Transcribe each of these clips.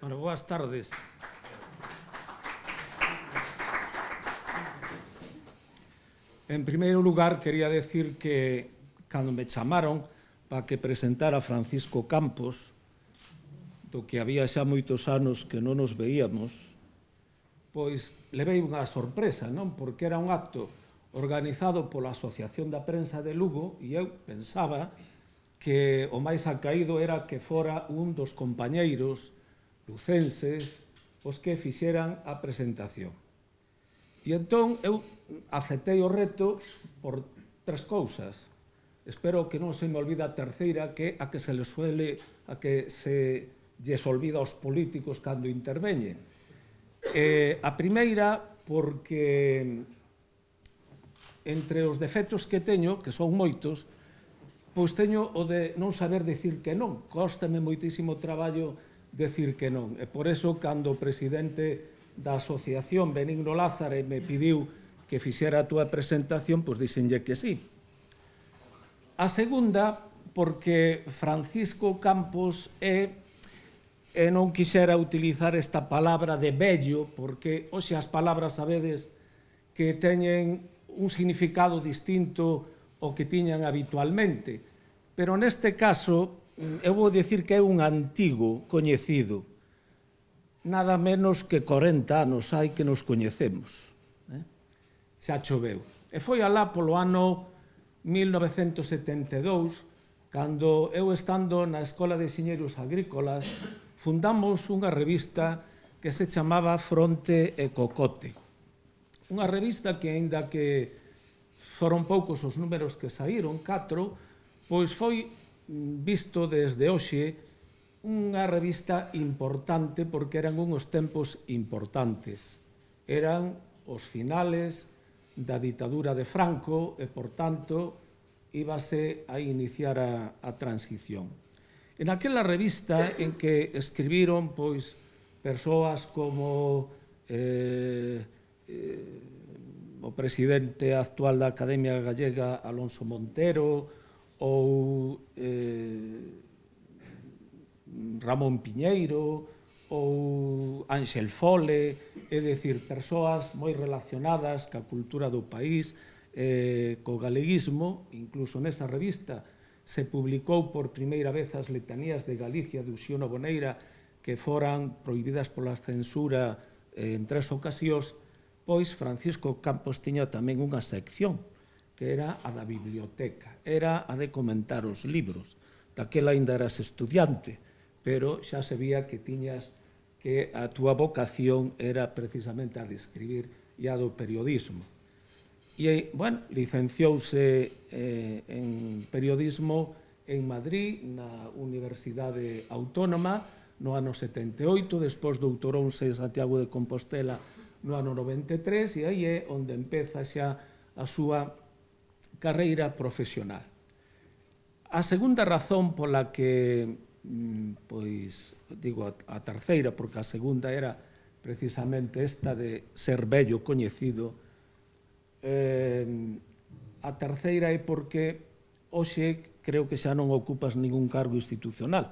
Bueno, boas tardes. En primeiro lugar, quería decir que cando me chamaron para que presentara Francisco Campos, do que había xa moitos anos que non nos veíamos, pois levei unha sorpresa, non? Porque era un acto organizado pola Asociación da Prensa de Lugo e eu pensaba que o máis acaído era que fora un dos compañeiros lucenses os que fixeran a presentación. E entón eu aceptei o reto por tres cousas. Espero que non se me olvida a terceira, que a que se lles olvida aos políticos cando interveñen. A primeira, porque entre os defectos que teño, que son moitos, pois teño o de non saber dicir que non. Cóstame moitísimo traballo decir que non. E por eso, cando o presidente da asociación, Benigno Lázaro, me pidiu que fixera a túa presentación, pois dixenlle que sí. A segunda, porque Francisco Campos e non quixera utilizar esta palabra de vello, porque hoxe as palabras sabedes que teñen un significado distinto ao que tiñan habitualmente. Pero neste caso, eu vou dicir que é un antigo coñecido. Nada menos que 40 anos hai que nos coñecemos. Xa choveu. E foi alá polo ano 1972, cando eu estando na Escola de Enxeñeiros Agrícolas, fundamos unha revista que se chamaba Fronte e Cocote. Unha revista que, aínda que foron poucos os números que saíron, 4, pois foi visto desde hoxe unha revista importante porque eran unhos tempos importantes. Eran os finales da ditadura de Franco e, por tanto, íbase a iniciar a transición. En aquela revista en que escribiron pois persoas como o presidente actual da Academia Gallega, Alonso Montero, ou Ramón Piñeiro, ou Ángel Fole, é dicir, persoas moi relacionadas ca cultura do país, co galeguismo. Incluso nesa revista se publicou por primeira vez as letanías de Galicia de Uxío Boneira, que foran prohibidas pola censura en 3 ocasións. Pois Francisco Campos tiña tamén unha sección, que era a da biblioteca, era a de comentar os libros. Daquela ainda eras estudiante, pero xa se vía que tiñas que a túa vocación era precisamente a de escribir e a do periodismo. E, bueno, licenciouse en periodismo en Madrid, na Universidade Autónoma, no ano 78, despois doutorouse en Santiago de Compostela no ano 93, e aí é onde empeza xa a súa carreira profesional. A segunda razón pola que, pois, digo a terceira, porque a segunda era precisamente esta de ser vello coñecido, a terceira é porque hoxe creo que xa non ocupas ningún cargo institucional.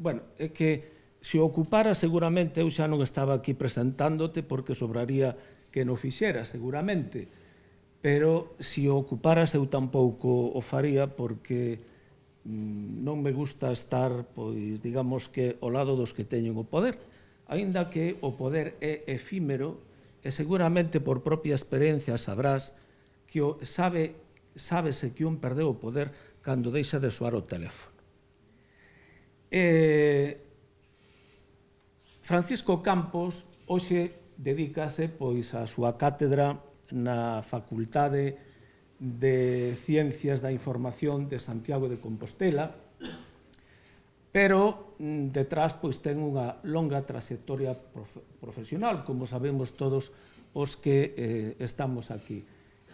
Bueno, é que se o ocupara seguramente eu xa non estaba aquí presentándote porque sobraría que non fixera seguramente, pero se o ocuparas eu tampouco o faría porque non me gusta estar, pois, digamos que ao lado dos que teñen o poder, aínda que o poder é efímero e seguramente por propia experiencia sabrás que sábese que un perdeu o poder cando deixa de soar o teléfono. Francisco Campos hoxe dedícase pois á súa cátedra na Facultade de Ciencias da Información de Santiago de Compostela, pero detrás pois ten unha longa trayectoria profesional, como sabemos todos os que estamos aquí.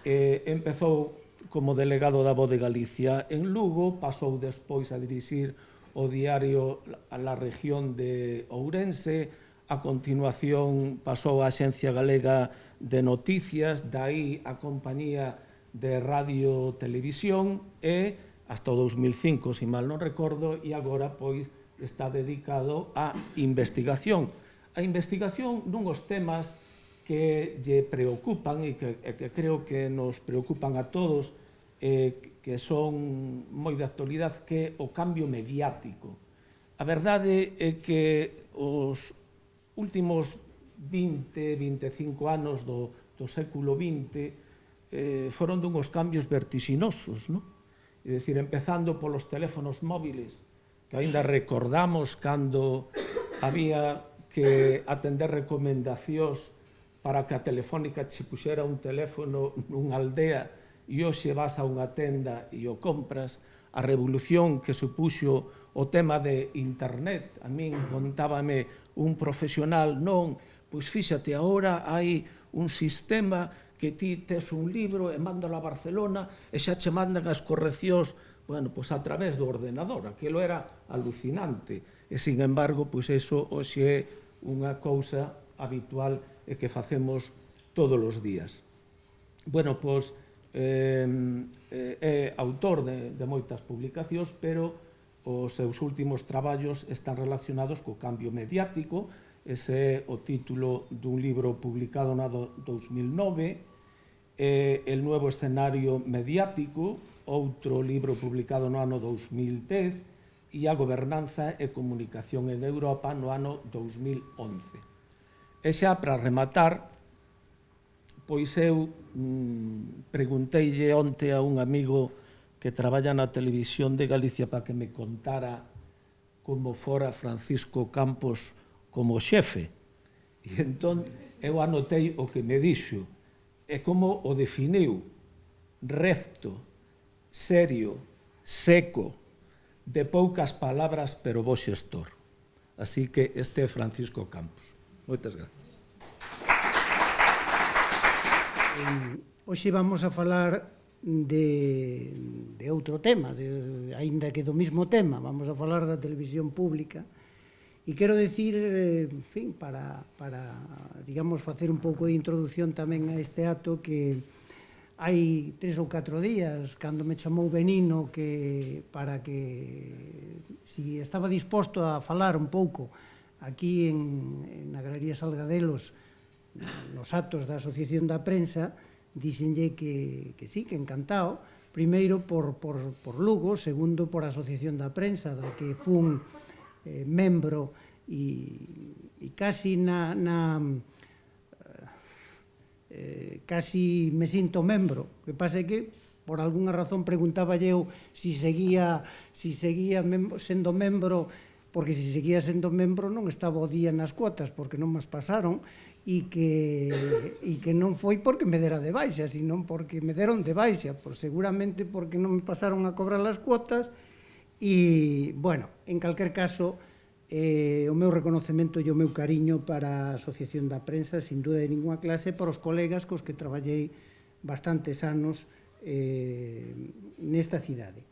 Empezou como delegado da Voz de Galicia en Lugo, pasou despois a dirixir o diario La Región de Ourense, a continuación pasou á Axencia Galega de Noticias, dai a Compañía de Radio Televisión e hasta o 2005, se mal non recordo, e agora pois está dedicado á investigación. A investigación nunhos temas que lle preocupan e que creo que nos preocupan a todos, que son moi de actualidade, que é o cambio mediático. A verdade é que os últimos 20-25 anos do século XX foron dunhos cambios vertixinosos, non? É dicir, empezando polos teléfonos móviles, que aínda recordamos cando había que atender recomendacións para que a Telefónica che puxera un teléfono nunha aldea e hoxe vas a unha tenda e o compras. A revolución que supuxo o tema de internet. A min contábame un profesional, non, pois fíxate, agora hai un sistema que ti tes un libro e mándalo a Barcelona e xa che mandan as correccións, bueno, pois a través do ordenador. Aquilo era alucinante. E, sin embargo, pois eso hoxe é unha cousa habitual e que facemos todos os días. Bueno, pois, é autor de moitas publicacións, pero os seus últimos traballos están relacionados co cambio mediático. Ese é o título dun libro publicado no 2009, El nuevo escenario mediático, outro libro publicado no ano 2010, e a gobernanza e comunicación en Europa no ano 2011. E xa para rematar, pois eu pregunteille onte a un amigo que traballa na televisión de Galicia para que me contara como fora Francisco Campos como xefe. E entón eu anotei o que me dixo e como o definiu: recto, serio, seco, de poucas palabras pero bo xestor. Así que este é Francisco Campos. Moitas gracias. Hoxe vamos a falar de outro tema, aínda que do mismo tema. Vamos a falar da televisión pública. E quero dicir, en fin, para digamos, facer un pouco de introducción tamén a este acto, que hai 3 ou 4 días, cando me chamou Benino para que si estaba disposto a falar un pouco aquí na Galería Salgadelos, nos actos da Asociación da Prensa, díxenlle que sí, que encantado, primeiro por Lugo, segundo por a Asociación da Prensa, da que fun membro e casi casi me sinto membro. O que pasa é que, por algunha razón, preguntaba eu si seguía sendo membro, porque se seguía sendo membro non estaba o día nas cuotas, porque non mas pasaron, e que non foi porque me dera de baixa, sino porque me deron de baixa, seguramente porque non me pasaron a cobrar as cuotas. E, bueno, en calquer caso, o meu reconocemento e o meu cariño para a Asociación da Prensa, sin dúda de ninguna clase, para os colegas cos que traballei bastantes anos nesta cidade.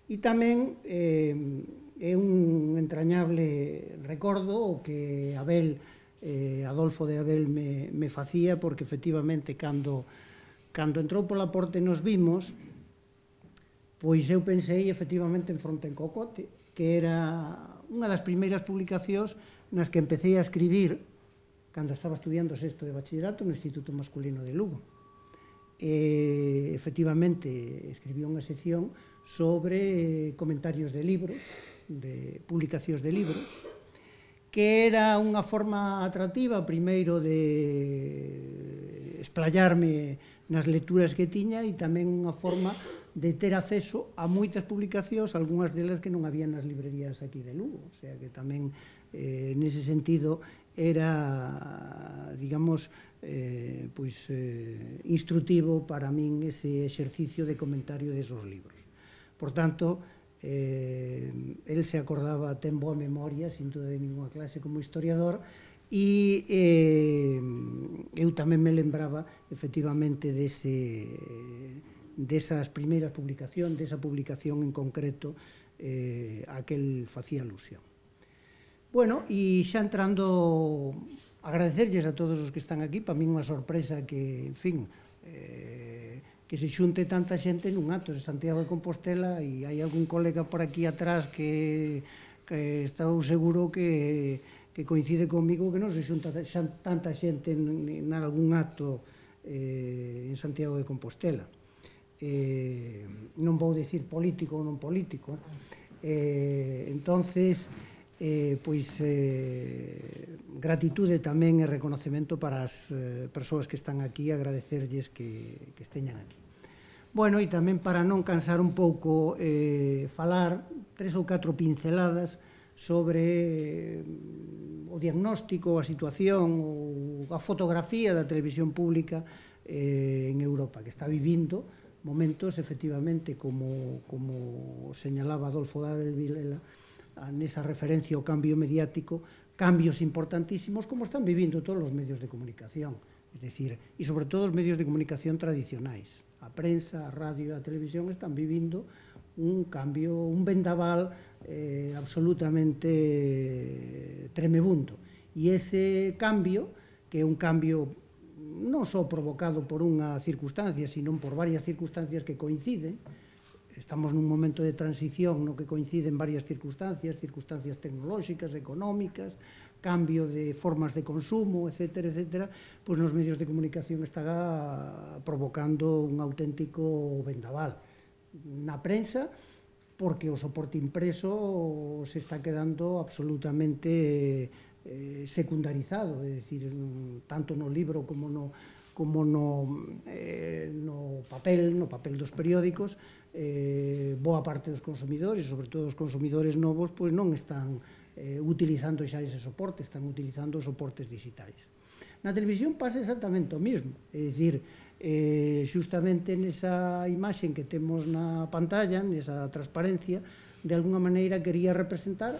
E tamén é un entrañable recordo o que Adolfo de Abel me facía, porque efectivamente cando entrou pola porta e nos vimos, pois eu pensei efectivamente en Fronte en Cocote, que era unha das primeiras publicacións nas que empecé a escribir cando estaba estudiando sexto de bachillerato no Instituto Masculino de Lugo. Efectivamente, escribí unha sección sobre comentarios de libros, de publicacións de libros, que era unha forma atractiva, primeiro, de explayarme nas lecturas que tiña, e tamén unha forma de ter acceso a moitas publicacións, algunhas delas que non había nas librerías aquí de Lugo. O sea, que tamén, nese sentido, era, digamos, instrutivo para min ese exercicio de comentario desos libros. Por tanto, el se acordaba, ten boa memoria, sin duda de ninguna clase, como historiador, e eu tamén me lembraba, efectivamente, desas primeiras publicacións, desa publicación en concreto a que el facía alusión. Bueno, e xa entrando, agradecerlles a todos os que están aquí, para min unha sorpresa que, en fin, que se xunte tanta xente nun acto de Santiago de Compostela, e hai algún colega por aquí atrás que estou seguro que coincide comigo que non se xunta tanta xente en algún acto en Santiago de Compostela. Non vou dicir político ou non político. Entonces, pois, gratitude tamén e reconocemento para as persoas que están aquí, agradecerlles que esteñan aquí. Bueno, e tamén para non cansar un pouco, falar 3 ou 4 pinceladas sobre o diagnóstico, a situación ou a fotografía da televisión pública en Europa, que está vivindo momentos, efectivamente, como señalaba Adolfo Dávila Vilela, nesa referencia ao cambio mediático, cambios importantísimos como están vivindo todos os medios de comunicación, es decir, e sobre todo os medios de comunicación tradicionais. A prensa, a radio e a televisión están vivindo un cambio, un vendaval absolutamente tremebundo. E ese cambio, que é un cambio non só provocado por unha circunstancia, sino por varias circunstancias que coinciden. Estamos nun momento de transición no que coinciden varias circunstancias tecnolóxicas, económicas, cambio de formas de consumo, etcétera, etcétera, pois nos medios de comunicación está provocando un auténtico vendaval. Na prensa, porque o soporte impreso se está quedando absolutamente secundarizado, é dicir, tanto no libro como no papel dos periódicos, boa parte dos consumidores, sobre todo os consumidores novos, pois non están utilizando xa ese soporte, están utilizando os soportes digitais. Na televisión pasa exactamente o mesmo, é dicir, xustamente nesa imaxe que temos na pantalla, nesa transparencia, de alguna maneira quería representar,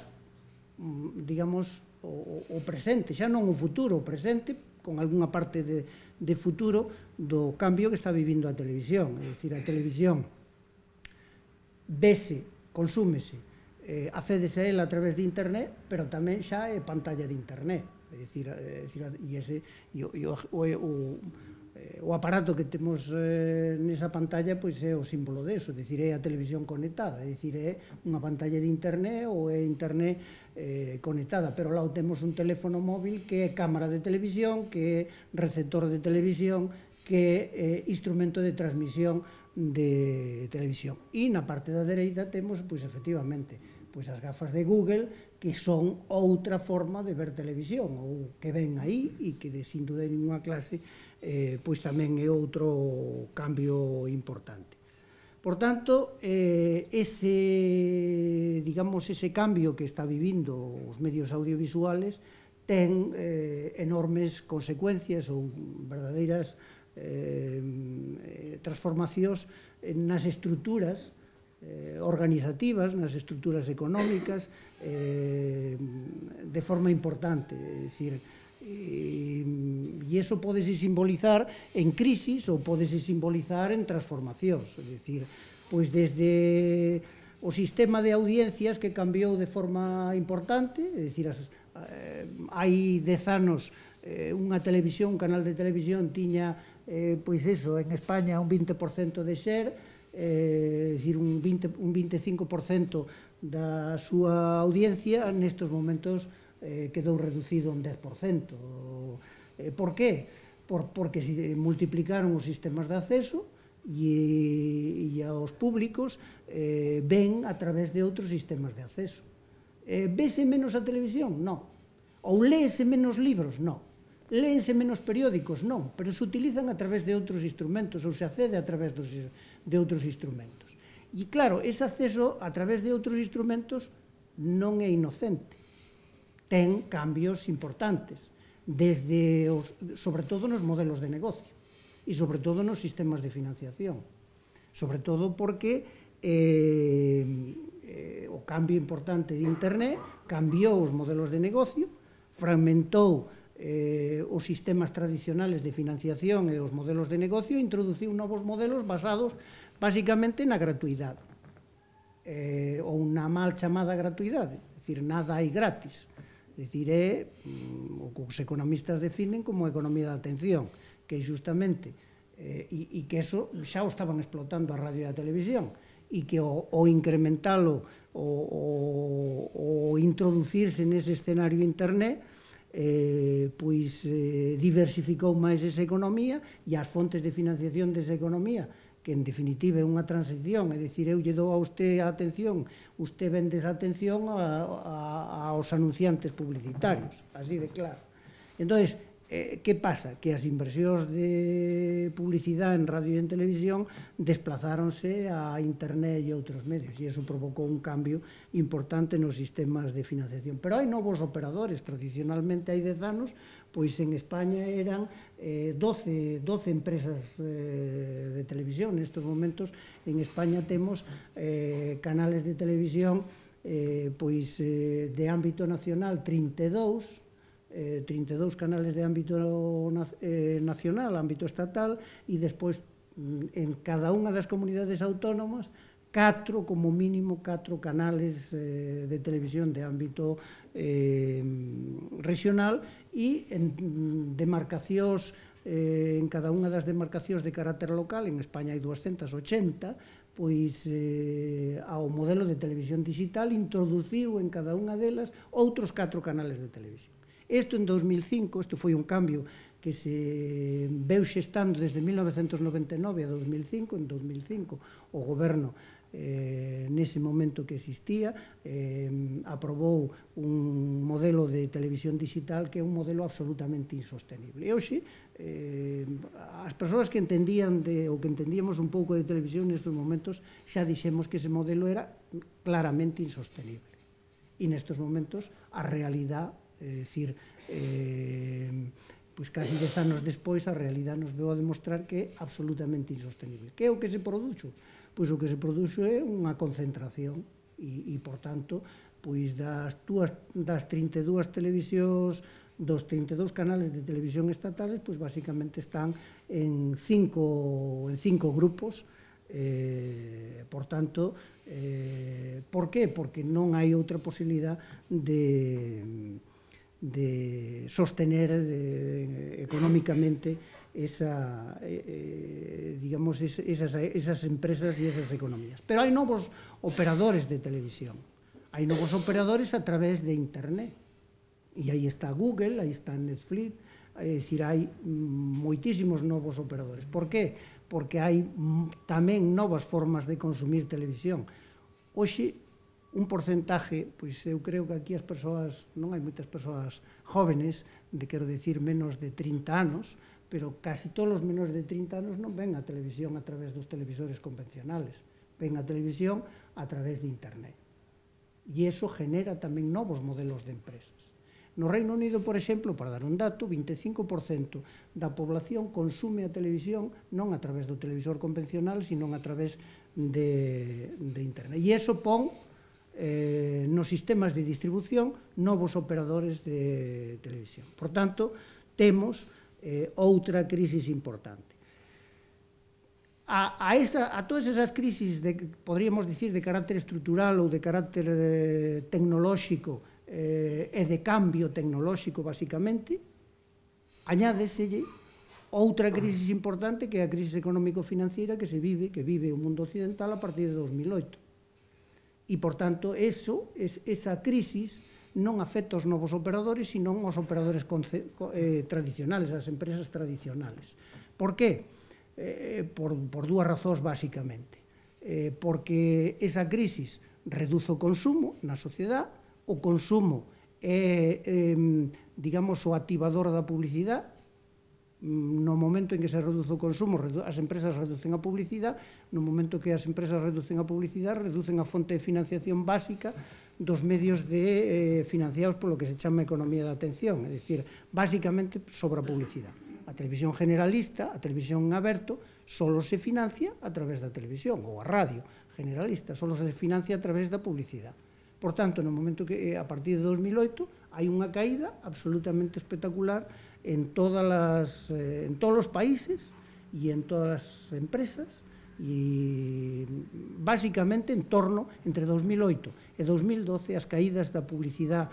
digamos, o presente, xa non o futuro, o presente, con algunha parte de futuro do cambio que está vivindo a televisión. É dicir, a televisión vese, consúmese, accédese a ela a través de internet, pero tamén xa é pantalla de internet. É dicir, o aparato que temos nesa pantalla pois é o símbolo deso, é dicir, é a televisión conectada, é dicir, é unha pantalla de internet ou é internet conectada, pero lá temos un teléfono móvil que é cámara de televisión, que é receptor de televisión, que é instrumento de transmisión de televisión. E na parte da dereita temos, pois, efectivamente, pois as gafas de Google, que son outra forma de ver televisión, ou que ven aí, e que, de sin duda de ninguna clase, pois tamén é outro cambio importante. Por tanto, ese cambio que está vivindo os medios audiovisuales ten enormes consecuencias ou verdadeiras transformacións nas estruturas organizativas, nas estruturas económicas, de forma importante. É dicir, e iso podese simbolizar en crisis ou podese simbolizar en transformacións. É dicir, pois desde o sistema de audiencias que cambiou de forma importante, é dicir, hai 10 anos unha televisión, un canal de televisión tiña, pois eso, en España un 20% de share, é dicir, un 25% da súa audiencia, nestes momentos quedou reducido un 10%. Por qué? Porque se multiplicaron os sistemas de acceso e aos públicos ven a través de outros sistemas de acceso. Vese menos a televisión? Non. Ou léese menos libros? Non. Léense menos periódicos? Non. Pero se utilizan a través de outros instrumentos ou se accede a través de outros instrumentos. E claro, ese acceso a través de outros instrumentos non é inocente. Ten cambios importantes, sobre todo nos modelos de negocio e sobre todo nos sistemas de financiación. Sobre todo porque o cambio importante de Internet cambiou os modelos de negocio, fragmentou os sistemas tradicionales de financiación e os modelos de negocio e introduciu novos modelos basados basicamente na gratuidade ou na mal chamada gratuidade, é dicir, nada hai gratis. É dicir, é o que os economistas definen como economía da atención, que é justamente, e que eso xa o estaban explotando a radio e a televisión, e que o incrementalo o introducirse nese escenario internet, pois diversificou máis esa economía e as fontes de financiación desa economía, que en definitiva é unha transición, é dicir, eu lle dou a usted a atención, usted vende esa atención aos anunciantes publicitarios, así de claro. Entón, que pasa? Que as inversións de publicidade en radio e en televisión desplazáronse a internet e outros medios, e iso provocou un cambio importante nos sistemas de financiación. Pero hai novos operadores, tradicionalmente hai 10 anos, pois en España eran 12 empresas de televisión. Nestes momentos en España temos canales de televisión pois de ámbito nacional 32 canales de ámbito nacional, ámbito estatal, e despois en cada unha das comunidades autónomas 4, como mínimo 4 canales de televisión de ámbito regional e en demarcacións, en cada unha das demarcacións de carácter local, en España hai 280, pois ao modelo de televisión digital introduciu en cada unha delas outros 4 canales de televisión. Isto en 2005, isto foi un cambio que se veu xestando desde 1999 a 2005. En 2005 o goberno nese momento que existía aprobou un modelo de televisión digital que é un modelo absolutamente insostenible. E hoxe as persoas que entendían ou que entendíamos un pouco de televisión nestes momentos xa dixemos que ese modelo era claramente insostenible. E nestes momentos a realidade, é dicir, pois casi 10 anos despois a realidade nos veu a demostrar que é absolutamente insostenible. Que é o que se produxo? Pois o que se produxo é unha concentración e por tanto, pois das 32 televisións, dos 32 canales de televisión estatales, pois basicamente están en 5 grupos. Por tanto, por que? Porque non hai outra posibilidade de sostener económicamente esas empresas e esas economías. Pero hai novos operadores de televisión, hai novos operadores a través de internet, e aí está Google, aí está Netflix, é dicir, hai moitísimos novos operadores. Por que? Porque hai tamén novas formas de consumir televisión. Hoxe, un porcentaje, pois eu creo que aquí as persoas, non hai moitas persoas jóvenes, quero dicir menos de 30 anos, pero casi todos os menores de 30 anos non ven a televisión a través dos televisores convencionales, ven a televisión a través de internet. E iso genera tamén novos modelos de empresas. No Reino Unido, por exemplo, para dar un dato, 25% da población consume a televisión non a través do televisor convencional, sino a través de internet. E iso pon nos sistemas de distribución novos operadores de televisión. Por tanto, temos outra crisis importante. A todas esas crisis, podríamos dicir, de carácter estrutural ou de carácter tecnolóxico e de cambio tecnolóxico, basicamente, añádeselle outra crisis importante que é a crisis económico-financiera que vive o mundo occidental a partir de 2008. E, por tanto, esa crisis non afecta aos novos operadores, sino aos operadores tradicionales, as empresas tradicionales. Por qué? Por dúas razóns, basicamente. Porque esa crisis reduce o consumo na sociedade, o consumo é, digamos, o activador da publicidade. No momento en que se reduce o consumo, as empresas reducen a publicidade. No momento que as empresas reducen a publicidade, reducen a fonte de financiación básica dos medios financiados polo que se chama economía da atención, é dicir, basicamente sobre a publicidade. A televisión generalista, a televisión en aberto, solo se financia a través da televisión, ou a radio generalista, solo se financia a través da publicidade. Por tanto, no momento que, a partir de 2008, hai unha caída absolutamente espectacular en todos os países e en todas as empresas, e basicamente en torno, entre 2008 e 2012, as caídas da publicidade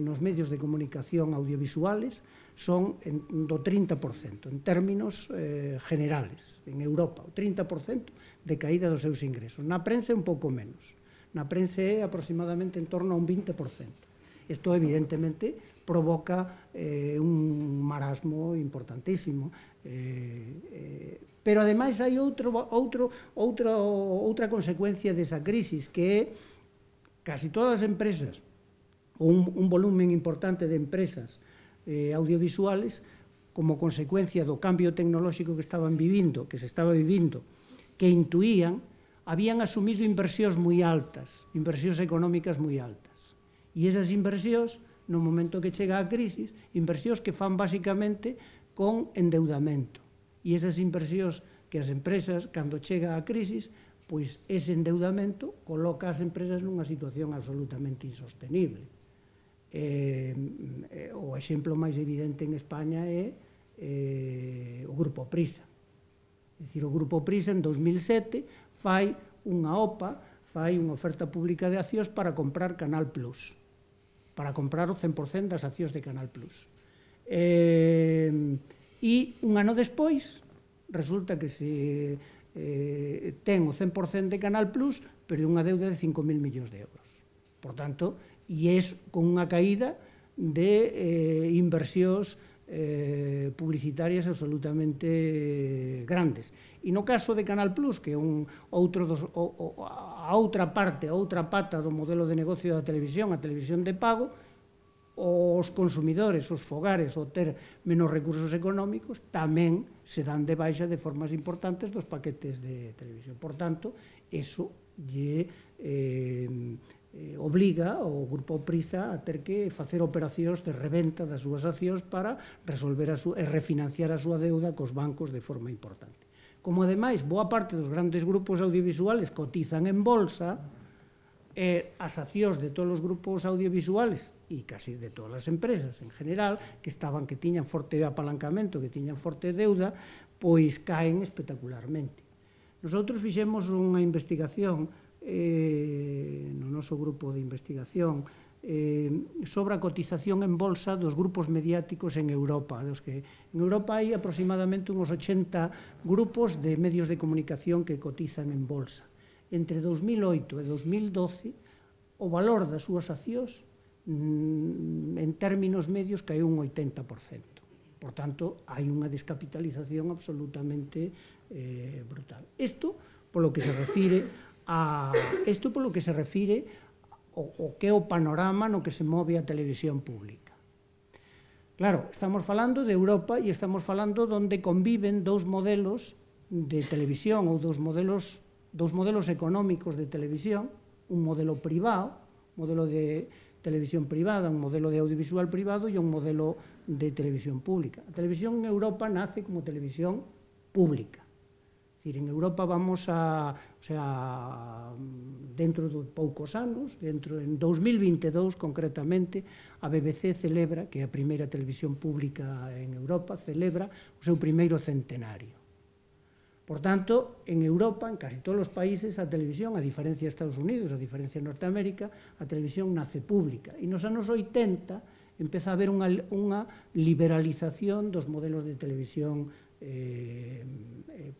nos medios de comunicación audiovisuales son do 30%, en términos generales, en Europa, o 30% de caída dos seus ingresos. Na prensa un pouco menos. Na prensa é aproximadamente en torno a un 20%. Isto, evidentemente, provoca un marasmo importantísimo. Pero, ademais, hai outra consecuencia desa crisis, que é casi todas as empresas, ou un volumen importante de empresas audiovisuales, como consecuencia do cambio tecnolóxico que se estaba vivindo, que intuían, habían asumido inversións moi altas, inversións económicas moi altas. E esas inversións, no momento que chega a crisis, inversións que fan basicamente con endeudamento. E esas inversións que as empresas, cando chega a crisis, pois ese endeudamento coloca as empresas nunha situación absolutamente insostenible. O exemplo máis evidente en España é o Grupo Prisa. É dicir, o Grupo Prisa en 2007 fai unha OPA, fai unha oferta pública de accións para comprar Canal Plus, para comprar o 100% das accións de Canal Plus. E un ano despois resulta que se ten o 100% de Canal Plus, pero unha deuda de 5.000 millóns de euros. Por tanto, e é con unha caída de inversións publicitarias absolutamente grandes. E no caso de Canal Plus, que é a outra parte, a outra pata do modelo de negocio da televisión, a televisión de pago, os consumidores, os fogares, ao ter menos recursos económicos, tamén se dan de baixa de formas importantes dos paquetes de televisión. Por tanto, eso lle obliga ao Grupo Prisa a ter que facer operacións de reventa das súas accións para resolver e refinanciar a súa deuda cos bancos de forma importante. Como, ademais, boa parte dos grandes grupos audiovisuales cotizan en bolsa, as accións de todos os grupos audiovisuales e casi de todas as empresas en general, que tiñan forte apalancamento, que tiñan forte deuda, pois caen espectacularmente. Nosotros fixemos unha investigación no noso grupo de investigación sobre a cotización en bolsa dos grupos mediáticos en Europa. En Europa hai aproximadamente uns 80 grupos de medios de comunicación que cotizan en bolsa. Entre 2008 e 2012, o valor das súas accións en términos medios caeu un 80%. Por tanto, hai unha descapitalización absolutamente brutal. Isto polo que se refire ao que é o panorama no que se move a televisión pública. Claro, estamos falando de Europa e estamos falando onde conviven dous modelos de televisión ou dous modelos económicos de televisión, un modelo privado, modelo de televisión privada, un modelo de audiovisual privado e un modelo de televisión pública. A televisión en Europa nace como televisión pública. É dicir, en Europa vamos dentro de poucos anos, en 2022 concretamente, a BBC celebra, que é a primeira televisión pública en Europa, celebra o seu primeiro centenario. Por tanto, en Europa, en casi todos os países, a televisión, a diferencia de Estados Unidos, a diferencia de Norteamérica, a televisión nace pública. E nos anos 80 empeza a haber unha liberalización dos modelos de televisión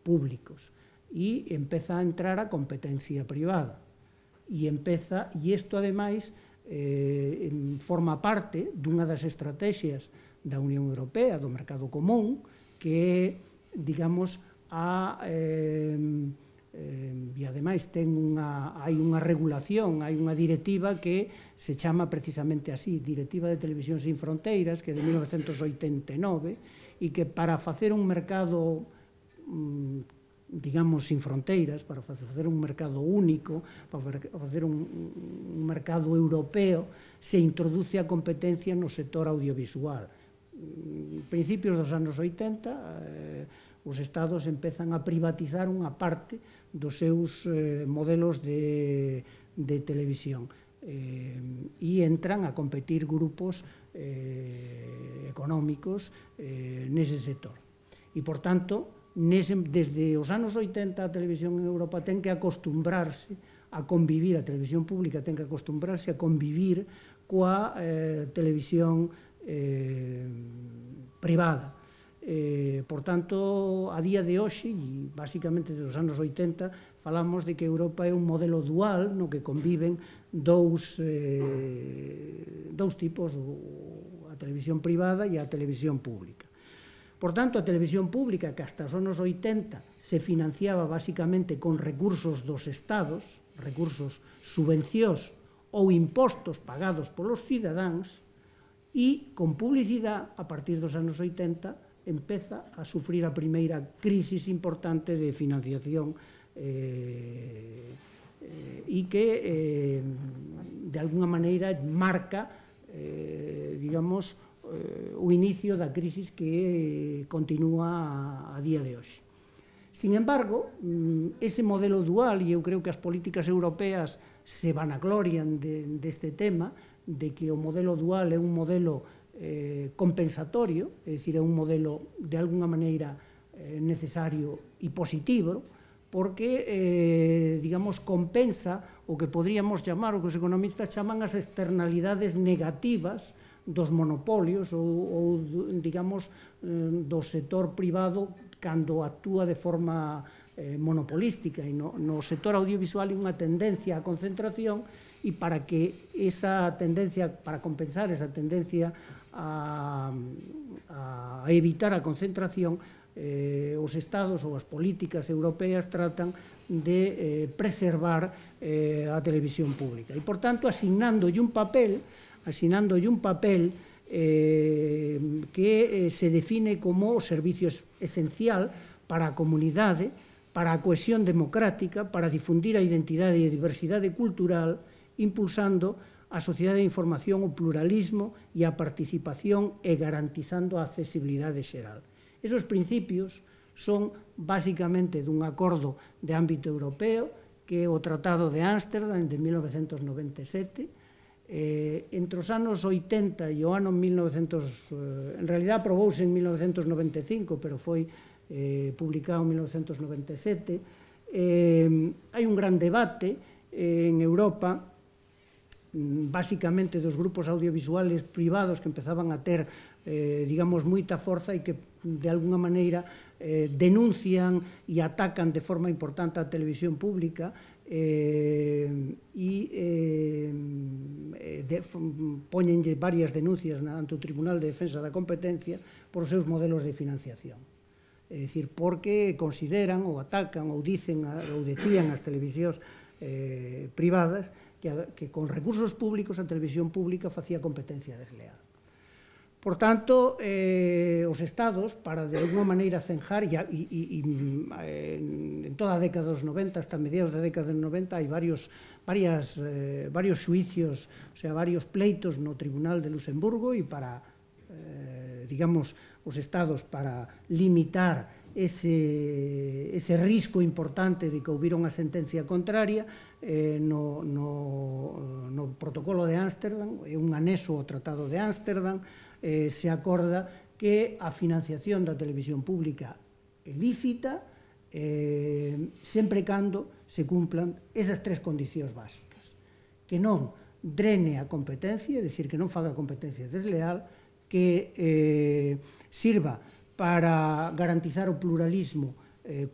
públicos e empeza a entrar a competencia privada. E isto, ademais, forma parte dunha das estrategias da Unión Europea, do mercado común, que é, digamos, e ademais hai unha regulación, hai unha directiva que se chama precisamente así, Directiva de Televisión Sin Fronteiras, que é de 1989, e que para facer un mercado, digamos, sin fronteiras, para facer un mercado único, para facer un mercado europeo, se introduce a competencia no sector audiovisual. Principios dos anos 80, os estados empezan a privatizar unha parte dos seus modelos de televisión e entran a competir grupos económicos nese sector. E, por tanto, desde os anos 80 a televisión en Europa ten que acostumbrarse a convivir, a televisión pública ten que acostumbrarse a convivir coa televisión privada. Por tanto, a día de hoxe, e basicamente dos anos 80, falamos de que Europa é un modelo dual no que conviven dous tipos, a televisión privada e a televisión pública. Por tanto, a televisión pública, que hasta os anos 80 se financiaba basicamente con recursos dos estados, recursos subvencións ou impostos pagados polos cidadáns, e con publicidade, a partir dos anos 80, empeza a sufrir a primeira crisis importante de financiación e que, de alguna maneira, marca, digamos, o inicio da crisis que continúa a día de hoxe. Sin embargo, ese modelo dual, e eu creo que as políticas europeas se vanaglorian deste tema, de que o modelo dual é un modelo compensatorio, é dicir, é un modelo de alguna maneira necesario e positivo, porque, digamos, compensa o que podríamos chamar, o que os economistas chaman as externalidades negativas dos monopolios ou digamos, do sector privado cando actúa de forma monopolística. E no sector audiovisual hai unha tendencia á concentración, e para que esa tendencia, para compensar esa tendencia a evitar a concentración, os estados ou as políticas europeas tratan de preservar a televisión pública. E, por tanto, asignándolle un papel que se define como o servicio esencial para a comunidade, para a cohesión democrática, para difundir a identidade e a diversidade cultural, impulsando a sociedade de información, o pluralismo e a participación e garantizando a accesibilidade xeral. Esos principios son basicamente dun acordo de ámbito europeo, que é o Tratado de Ámsterdam de 1997. Entre os anos 80 e o ano 1900, en realidad aprobouse en 1995, pero foi publicado en 1997. Hai un gran debate en Europa, basicamente dos grupos audiovisuales privados que empezaban a ter, digamos, moita forza e que, de alguna maneira, denuncian e atacan de forma importante a televisión pública e poñenlle varias denuncias ante o Tribunal de Defensa da Competencia por os seus modelos de financiación. É dicir, porque consideran ou atacan ou decían as televisións privadas que con recursos públicos a televisión pública facía competencia desleal. Por tanto, os estados, para de alguma maneira cenjar, e en toda a década dos 90, hasta mediados da década dos 90, hai varios xuicios, o sea, varios pleitos no Tribunal de Luxemburgo, e para, digamos, os estados, para limitar ese risco importante de que houbera unha sentencia contraria, no protocolo de Ámsterdam, é un anexo ao Tratado de Ámsterdam, se acorda que a financiación da televisión pública é lícita sempre e cando se cumplan esas tres condicións básicas: que non drene a competencia, é dicir, que non faga competencia desleal, que sirva para garantizar o pluralismo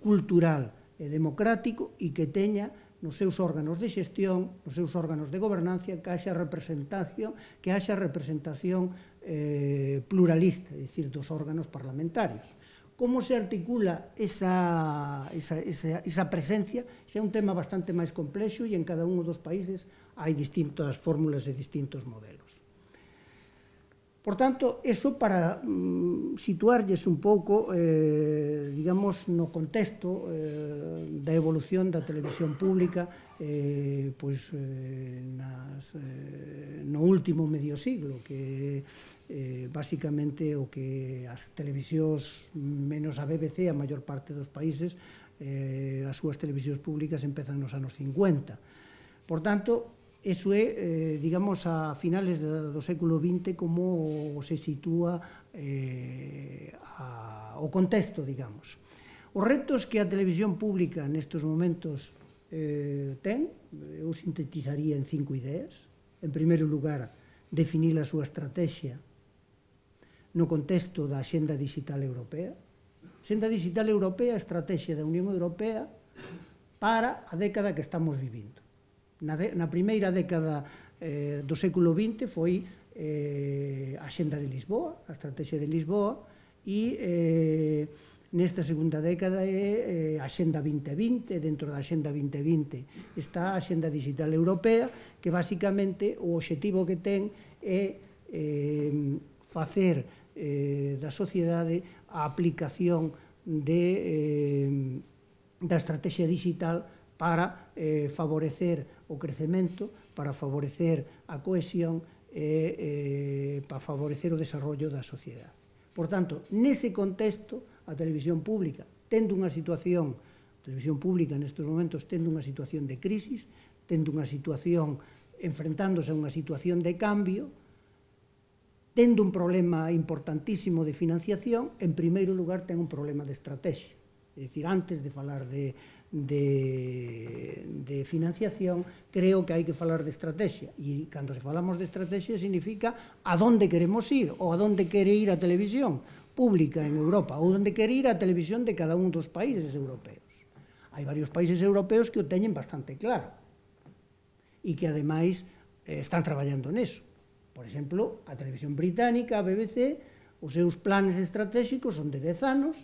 cultural e democrático, e que teña nos seus órganos de xestión, nos seus órganos de gobernancia, que haxa representación pluralista, é dicir, dos órganos parlamentarios. Como se articula esa presencia? Xa é un tema bastante máis complexo, e en cada un dos países hai distintas fórmulas e distintos modelos. Por tanto, eso para situarlles un pouco, digamos, no contexto da evolución da televisión pública no último medio siglo, que basicamente o que as televisións, menos a BBC, a maior parte dos países, as súas televisións públicas empezan nos anos 50. Por tanto, eso é, digamos, a finales do século XX como se sitúa o contexto, digamos. Os retos que a televisión pública nestes momentos ten, eu sintetizaría en 5 ideas. En primeiro lugar, definir a súa estrategia no contexto da Axenda Digital Europea. A Axenda Digital Europea é a estrategia da Unión Europea para a década que estamos vivindo. Na primeira década do século XX foi a Axenda de Lisboa, a Estrategia de Lisboa, e nesta segunda década é a Axenda 2020, dentro da Axenda 2020 está a Axenda Digital Europea, que basicamente o obxectivo que ten é facer da sociedade a aplicación da estrategia digital para favorecer o crecemento, para favorecer a cohesión e para favorecer o desarrollo da sociedade. Por tanto, nese contexto, a televisión pública, tendo unha situación, a televisión pública nestes momentos tendo unha situación de crisis, tendo unha situación, enfrentándose a unha situación de cambio, tendo un problema importantísimo de financiación, en primeiro lugar ten un problema de estrategia. É dicir, antes de falar de financiación, creo que hai que falar de estrategia. E cando se falamos de estrategia significa a donde queremos ir, ou a donde quere ir a televisión pública en Europa, ou onde quere ir a televisión de cada un dos países europeos. Hai varios países europeos que o teñen bastante claro e que, ademais, están traballando neso. Por exemplo, a televisión británica, a BBC, os seus planes estratégicos son de 10 anos.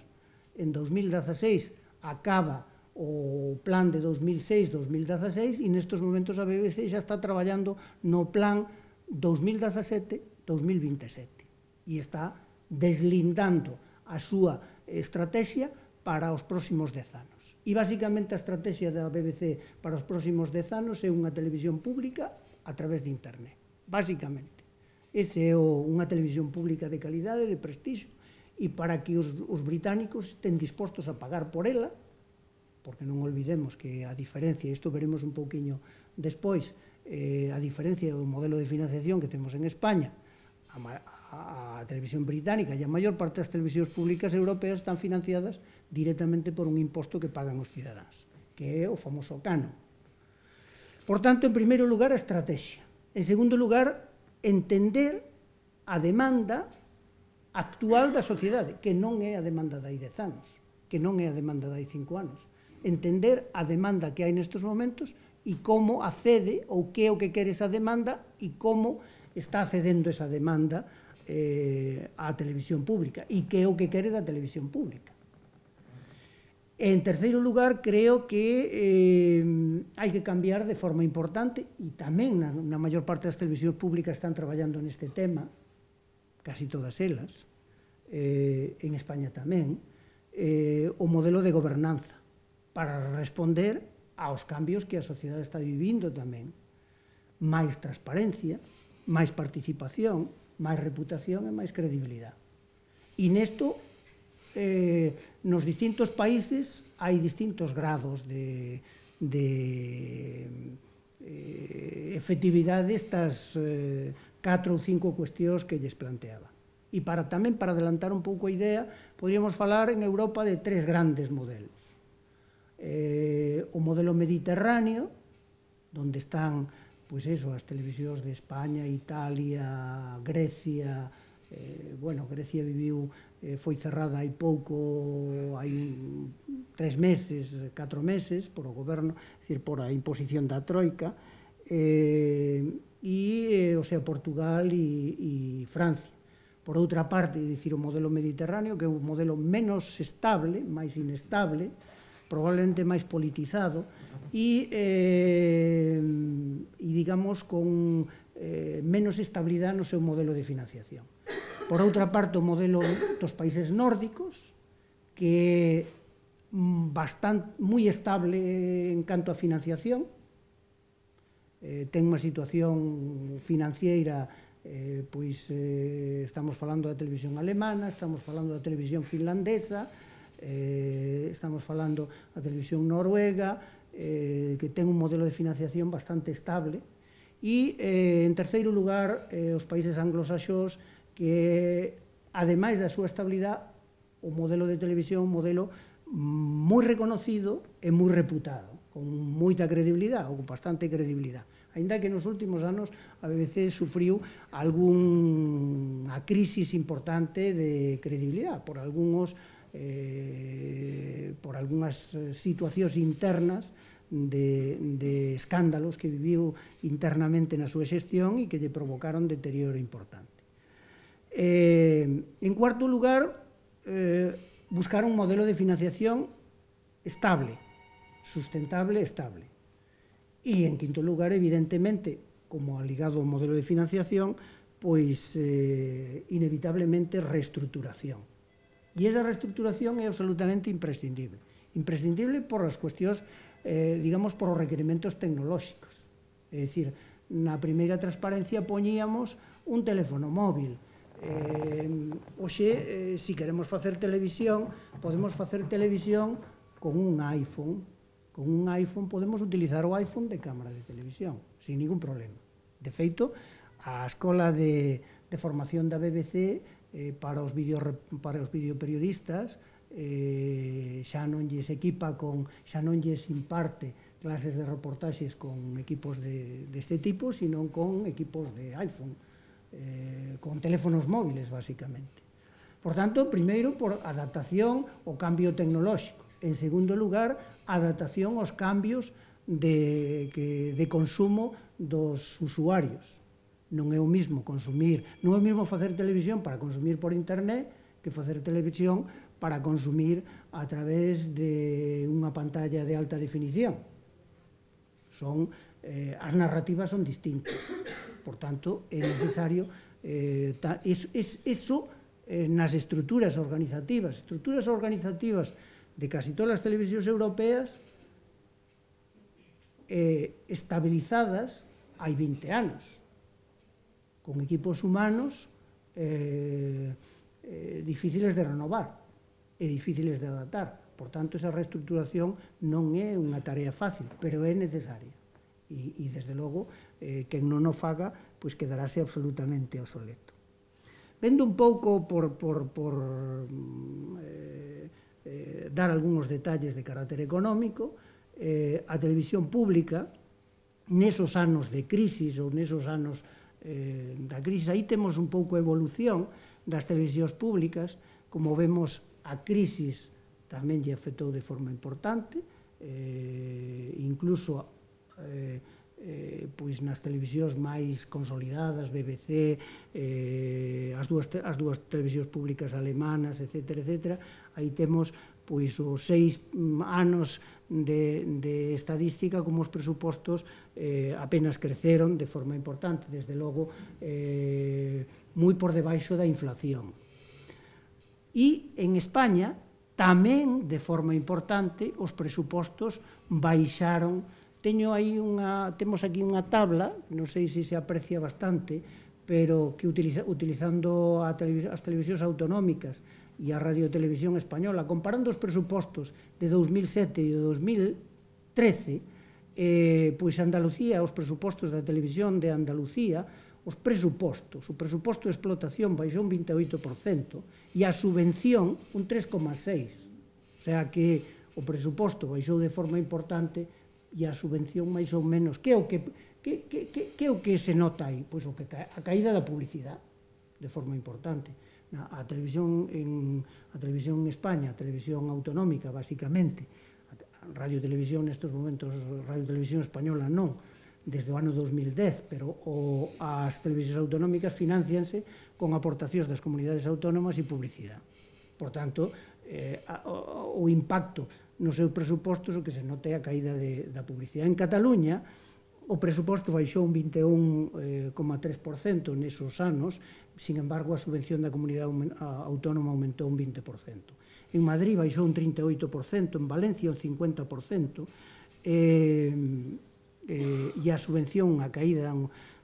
En 2016 acaba o plan de 2006-2016 e nestes momentos a BBC xa está traballando no plan 2017-2027 e está deslindando a súa estrategia para os próximos 10 anos. E basicamente a estrategia da BBC para os próximos 10 anos é unha televisión pública a través de internet. Basicamente. Ese é unha televisión pública de calidade, de prestixio, e para que os británicos estén dispostos a pagar por ela, porque non olvidemos que a diferencia, isto veremos un pouquiño despois, a diferencia do modelo de financiación que temos en España, a televisión británica e a maior parte das televisións públicas europeas están financiadas directamente por un imposto que pagan os cidadáns, que é o famoso canon. Por tanto, en primeiro lugar, a estrategia. En segundo lugar, entender a demanda actual da sociedade, que non é a demanda de hai 10 anos, que non é a demanda de hai 5 anos. Entender a demanda que hai nestes momentos e como accede ou que é o que quere esa demanda e como está accedendo esa demanda á televisión pública e que é o que quere da televisión pública. En terceiro lugar, creo que hai que cambiar de forma importante e tamén na maior parte das televisións públicas están traballando neste tema, casi todas elas, en España tamén, o modelo de gobernanza para responder aos cambios que a sociedade está vivindo tamén. Máis transparencia, máis participación, máis reputación e máis credibilidade. E nesto, nos distintos países hai distintos grados de efectividade destas 4 ou 5 cuestións que lles planteaba. E tamén para adelantar un pouco a idea, podríamos falar en Europa de 3 grandes modelos. O modelo mediterráneo, onde están as televisións de España, Italia, Grecia. Grecia foi cerrada hai pouco, hai 3 meses, 4 meses, por o goberno, por a imposición da Troika, Portugal e Francia. Por outra parte, o modelo mediterráneo, que é un modelo menos estable, máis inestable, probablemente máis politizado e digamos, con menos estabilidade no seu modelo de financiación. Por outra parte, o modelo dos países nórdicos, que é moi estable en canto a financiación, ten unha situación financiera, estamos falando da televisión alemana, estamos falando da televisión finlandesa, estamos falando da televisión noruega, que ten un modelo de financiación bastante estable, e, en terceiro lugar, os países anglosaxóns, que, ademais da súa estabilidade, o modelo de televisión é un modelo moi reconocido e moi reputado, con moita credibilidade, ou con bastante credibilidade. Ainda que nos últimos anos a BBC sufriu algunha crisis importante de credibilidade por algúns por algunhas situacións internas de escándalos que viviu internamente na súa xestión e que lle provocaron deterioro importante. En cuarto lugar, buscar un modelo de financiación estable, sustentable, estable. E, en quinto lugar, evidentemente, como ligado ao modelo de financiación, pois, inevitablemente, reestructuración. E esa reestructuración é absolutamente imprescindible. Imprescindible por as cuestións, digamos, por os requerimentos tecnolóxicos. É dicir, na primeira transparencia poñíamos un teléfono móvil. Hoxe, se queremos facer televisión, podemos facer televisión con un iPhone. Con un iPhone podemos utilizar o iPhone de cámara de televisión, sin ningún problema. De feito, a Escola de Formación da BBC para os videoperiodistas xa non lles imparte clases de reportaxes con equipos deste tipo, sino con equipos de iPhone, con teléfonos móviles, basicamente. Por tanto, primeiro, por adaptación ao cambio tecnolóxico. En segundo lugar, adaptación aos cambios de consumo dos usuarios. Non é o mesmo consumir, non é o mesmo facer televisión para consumir por internet que facer televisión para consumir a través de unha pantalla de alta definición. As narrativas son distintas. Por tanto, é necesario eso nas estruturas organizativas de casi todas as televisións europeas estabilizadas hai 20 anos, con equipos humanos difíciles de renovar e difíciles de adaptar. Por tanto, esa reestructuración non é unha tarea fácil, pero é necesaria. E, desde logo, quen non o faga, pois quedarase absolutamente obsoleto. Vendo un pouco por dar algúns detalles de carácter económico, a televisión pública, nesos anos de crisis ou nesos anos da crisis, aí temos un pouco a evolución das televisións públicas. Como vemos, a crisis tamén lle afectou de forma importante, incluso pois nas televisións máis consolidadas, BBC, as dúas televisións públicas alemanas, etc. Aí temos pois os 6 anos de estadística como os presupostos apenas creceron de forma importante, desde logo moi por debaixo da inflación. E en España tamén de forma importante os presupostos baixaron. Temos aquí unha tabla, non sei se se aprecia bastante, pero que utilizando as televisións autonómicas e a radiotelevisión española, comparando os presupostos de 2007 e 2013, pois Andalucía, os presupostos da televisión de Andalucía, o presuposto de explotación baixou un 28% e a subvención un 3,6%. O sea que o presuposto baixou de forma importante e a subvención máis ou menos. Que é o que se nota aí? Pois a caída da publicidade de forma importante. A televisión en España, a televisión autonómica, basicamente, a radiotelevisión nestes momentos, radiotelevisión española non, desde o ano 2010, pero as televisións autonómicas financianse con aportacións das comunidades autónomas e publicidade. Por tanto, o impacto nos seus presupostos o que se note a caída da publicidade. En Cataluña, o presuposto baixou un 21,3% nesos anos, sin embargo, a subvención da comunidade autónoma aumentou un 20%. En Madrid baixou un 38%, en Valencia un 50%, e a subvención a caída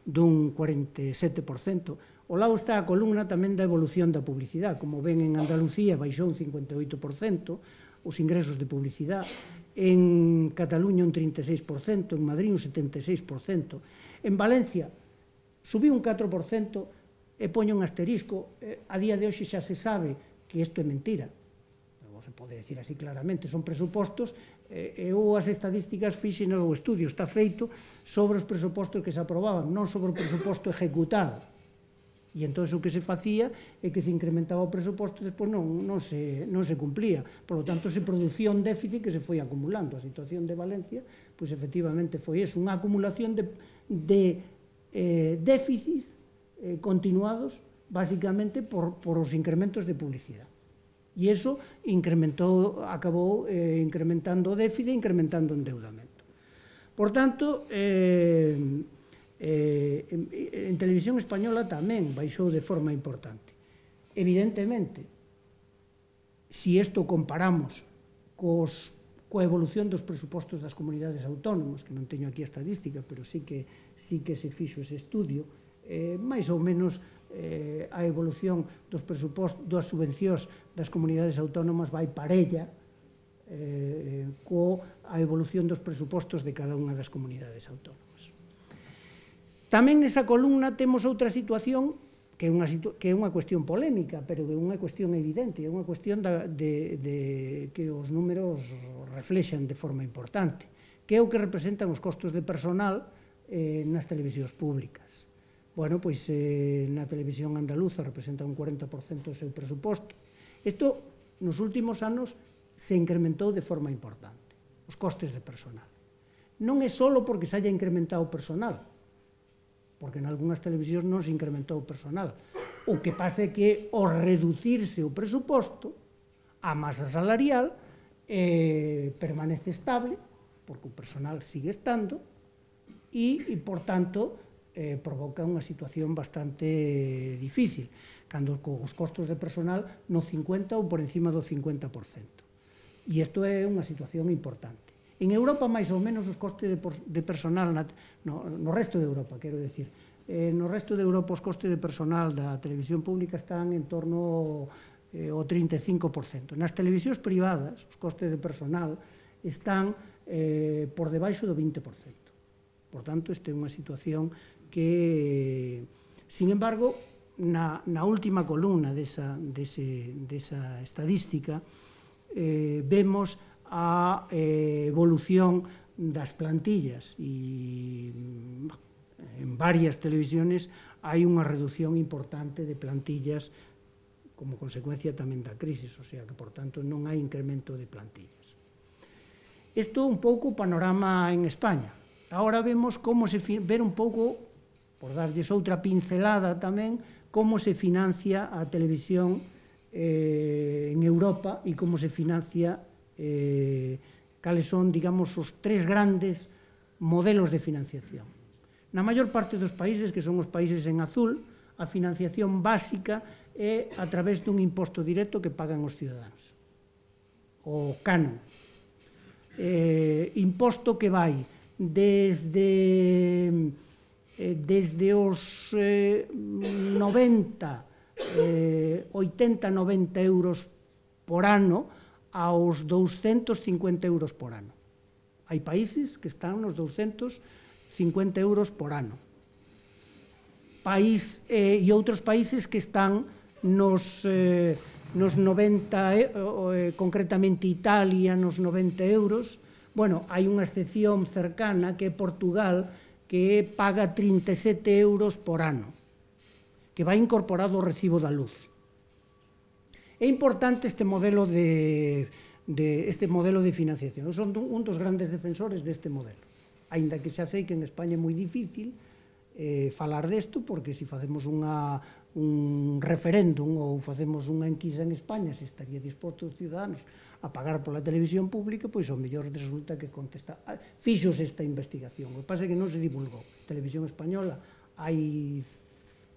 dun 47%. O lado está a columna tamén da evolución da publicidade. Como ven, en Andalucía baixou un 58% os ingresos de publicidade, en Cataluña un 36%, en Madrid un 76%, en Valencia subiu un 4% e poño un asterisco. A día de hoxe xa se sabe que isto é mentira. Non se pode decir así claramente, son presupostos. Eu as estadísticas fixen o estudio, está feito sobre os presupostos que se aprobaban, non sobre o presuposto ejecutado. E entón o que se facía é que se incrementaba o presuposto e despois non se cumplía. Por lo tanto, se producía un déficit que se foi acumulando. A situación de Valencia, pois efectivamente foi eso, unha acumulación de déficits continuados basicamente por os incrementos de publicidade. E iso acabou incrementando o déficit e incrementando o endeudamento. Por tanto, en televisión española tamén baixou de forma importante. Evidentemente, se isto comparamos coa evolución dos presupostos das comunidades autónomas, que non teño aquí a estadística, pero sí que se fixo ese estudio, máis ou menos a evolución dos presupostos, das subvencións das comunidades autónomas vai parella coa evolución dos presupostos de cada unha das comunidades autónomas. Tamén nesa columna temos outra situación que é unha cuestión polémica, pero que é unha cuestión evidente, é unha cuestión que os números reflexan de forma importante, que é o que representan os costos de personal nas televisións públicas. Bueno, pois na televisión andaluza representa un 40% do seu presuposto. Isto, nos últimos anos, se incrementou de forma importante, os costes de personal. Non é só porque se haya incrementado o personal, porque en algunhas televisións non se incrementou o personal. O que pasa é que, ao reducirse o presuposto, a masa salarial permanece estable, porque o personal sigue estando, e, por tanto, provoca unha situación bastante difícil, cando os costos de personal no 50% ou por encima do 50%. E isto é unha situación importante. En Europa, máis ou menos, os costes de personal, no resto de Europa, quero decir, no resto de Europa os costes de personal da televisión pública están en torno ao 35%. Nas televisións privadas, os costes de personal están por debaixo do 20%. Por tanto, esta é unha situación que, sin embargo, na última columna desa estadística, vemos a evolución das plantillas e en varias televisiones hai unha reducción importante de plantillas como consecuencia tamén da crisis, o sea que, por tanto, non hai incremento de plantillas. Isto un pouco o panorama en España. Agora vemos ver un pouco, por darlles outra pincelada tamén, como se financia a televisión en Europa e como se financia cales son, digamos, os tres grandes modelos de financiación. Na maior parte dos países, que son os países en azul, a financiación básica é a través dun imposto directo que pagan os ciudadanos, o canon. Imposto que vai desde os 90, 80, 90 euros por ano aos 250 euros por ano. Hai países que están nos 250 euros por ano. E outros países que están nos 90, concretamente Italia, nos 90 euros. Bueno, hai unha excepción cercana que é Portugal, que paga 37 euros por ano, que vai incorporado ao recibo da luz. É importante este modelo de financiación. Eu son un dos grandes defensores deste modelo. Aínda que xa sei que en España é moi difícil falar desto, porque se facemos un referéndum ou facemos unha enquisa en España se estaría disposto os ciudadanos a pagar pola televisión pública, pois ao mellor resulta que contesta. Fixos esta investigación, o que pasa é que non se divulgou. A televisión española hai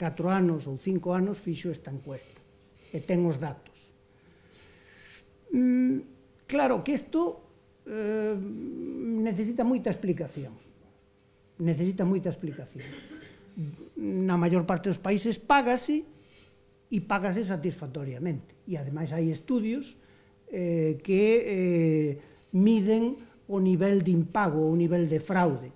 4 anos ou 5 anos fixo esta encuesta e ten os datos. Claro que isto necesita moita explicación. Na maior parte dos países págase e págase satisfactoriamente. E, ademais, hai estudios que miden o nivel de impago, o nivel de fraude.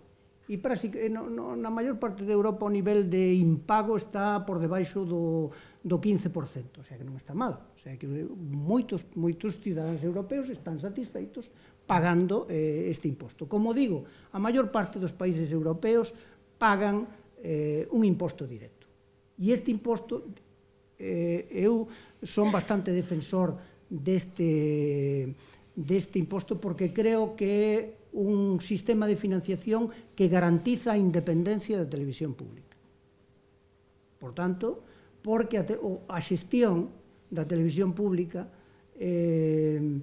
E na maior parte de Europa o nivel de impago está por debaixo do 15%, o sea que non está mal. O sea que moitos cidadáns europeos están satisfeitos pagando este imposto. Como digo, a maior parte dos países europeos pagan un imposto directo. E este imposto, eu son bastante defensor deste imposto porque creo que é un sistema de financiación que garantiza a independencia da televisión pública. Por tanto, porque a xestión da televisión pública ten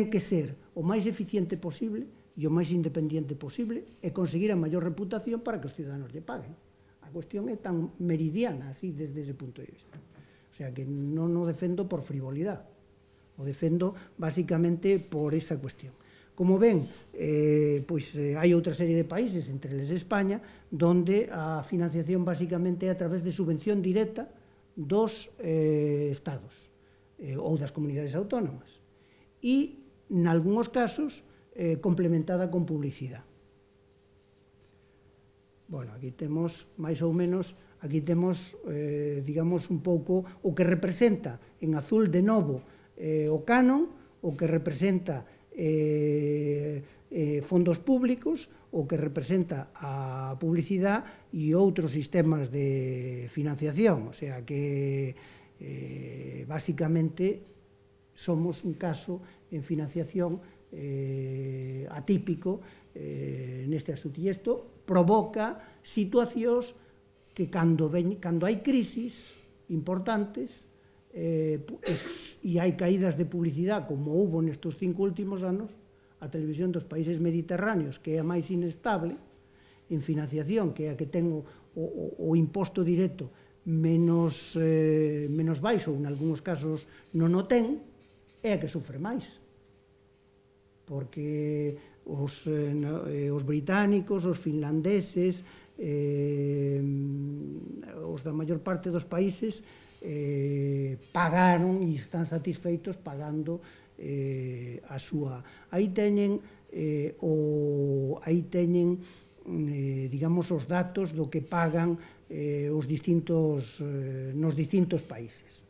que ser o máis eficiente posible e o máis independiente posible e conseguir a maior reputación para que os ciudadanos lle paguen. A cuestión é tan meridiana así desde ese punto de vista. O sea que non o defendo por frivolidade, o defendo basicamente por esa cuestión. Como ven, hai outra serie de países, entre eles España, donde a financiación basicamente é a través de subvención directa dos estados ou das comunidades autónomas e, nalgúns casos, complementada con publicidade. Bueno, aquí temos, máis ou menos, aquí temos, digamos, un pouco o que representa en azul de novo o canon, o que representa fondos públicos, o que representa a publicidade e outros sistemas de financiación. O sea que, basicamente, somos un caso en financiación atípico neste asunto. E isto provoca situacións que cando hai crisis importantes e hai caídas de publicidade como houve nestes 5 últimos anos, a televisión dos países mediterráneos, que é a máis inestable en financiación, que é a que ten o imposto directo menos baixo, ou en algúns casos non o ten, é a que sofre máis. Porque os británicos, os finlandeses, os da maior parte dos países pagaron e están satisfeitos pagando a súa. Aí teñen digamos, os datos do que pagan nos distintos países.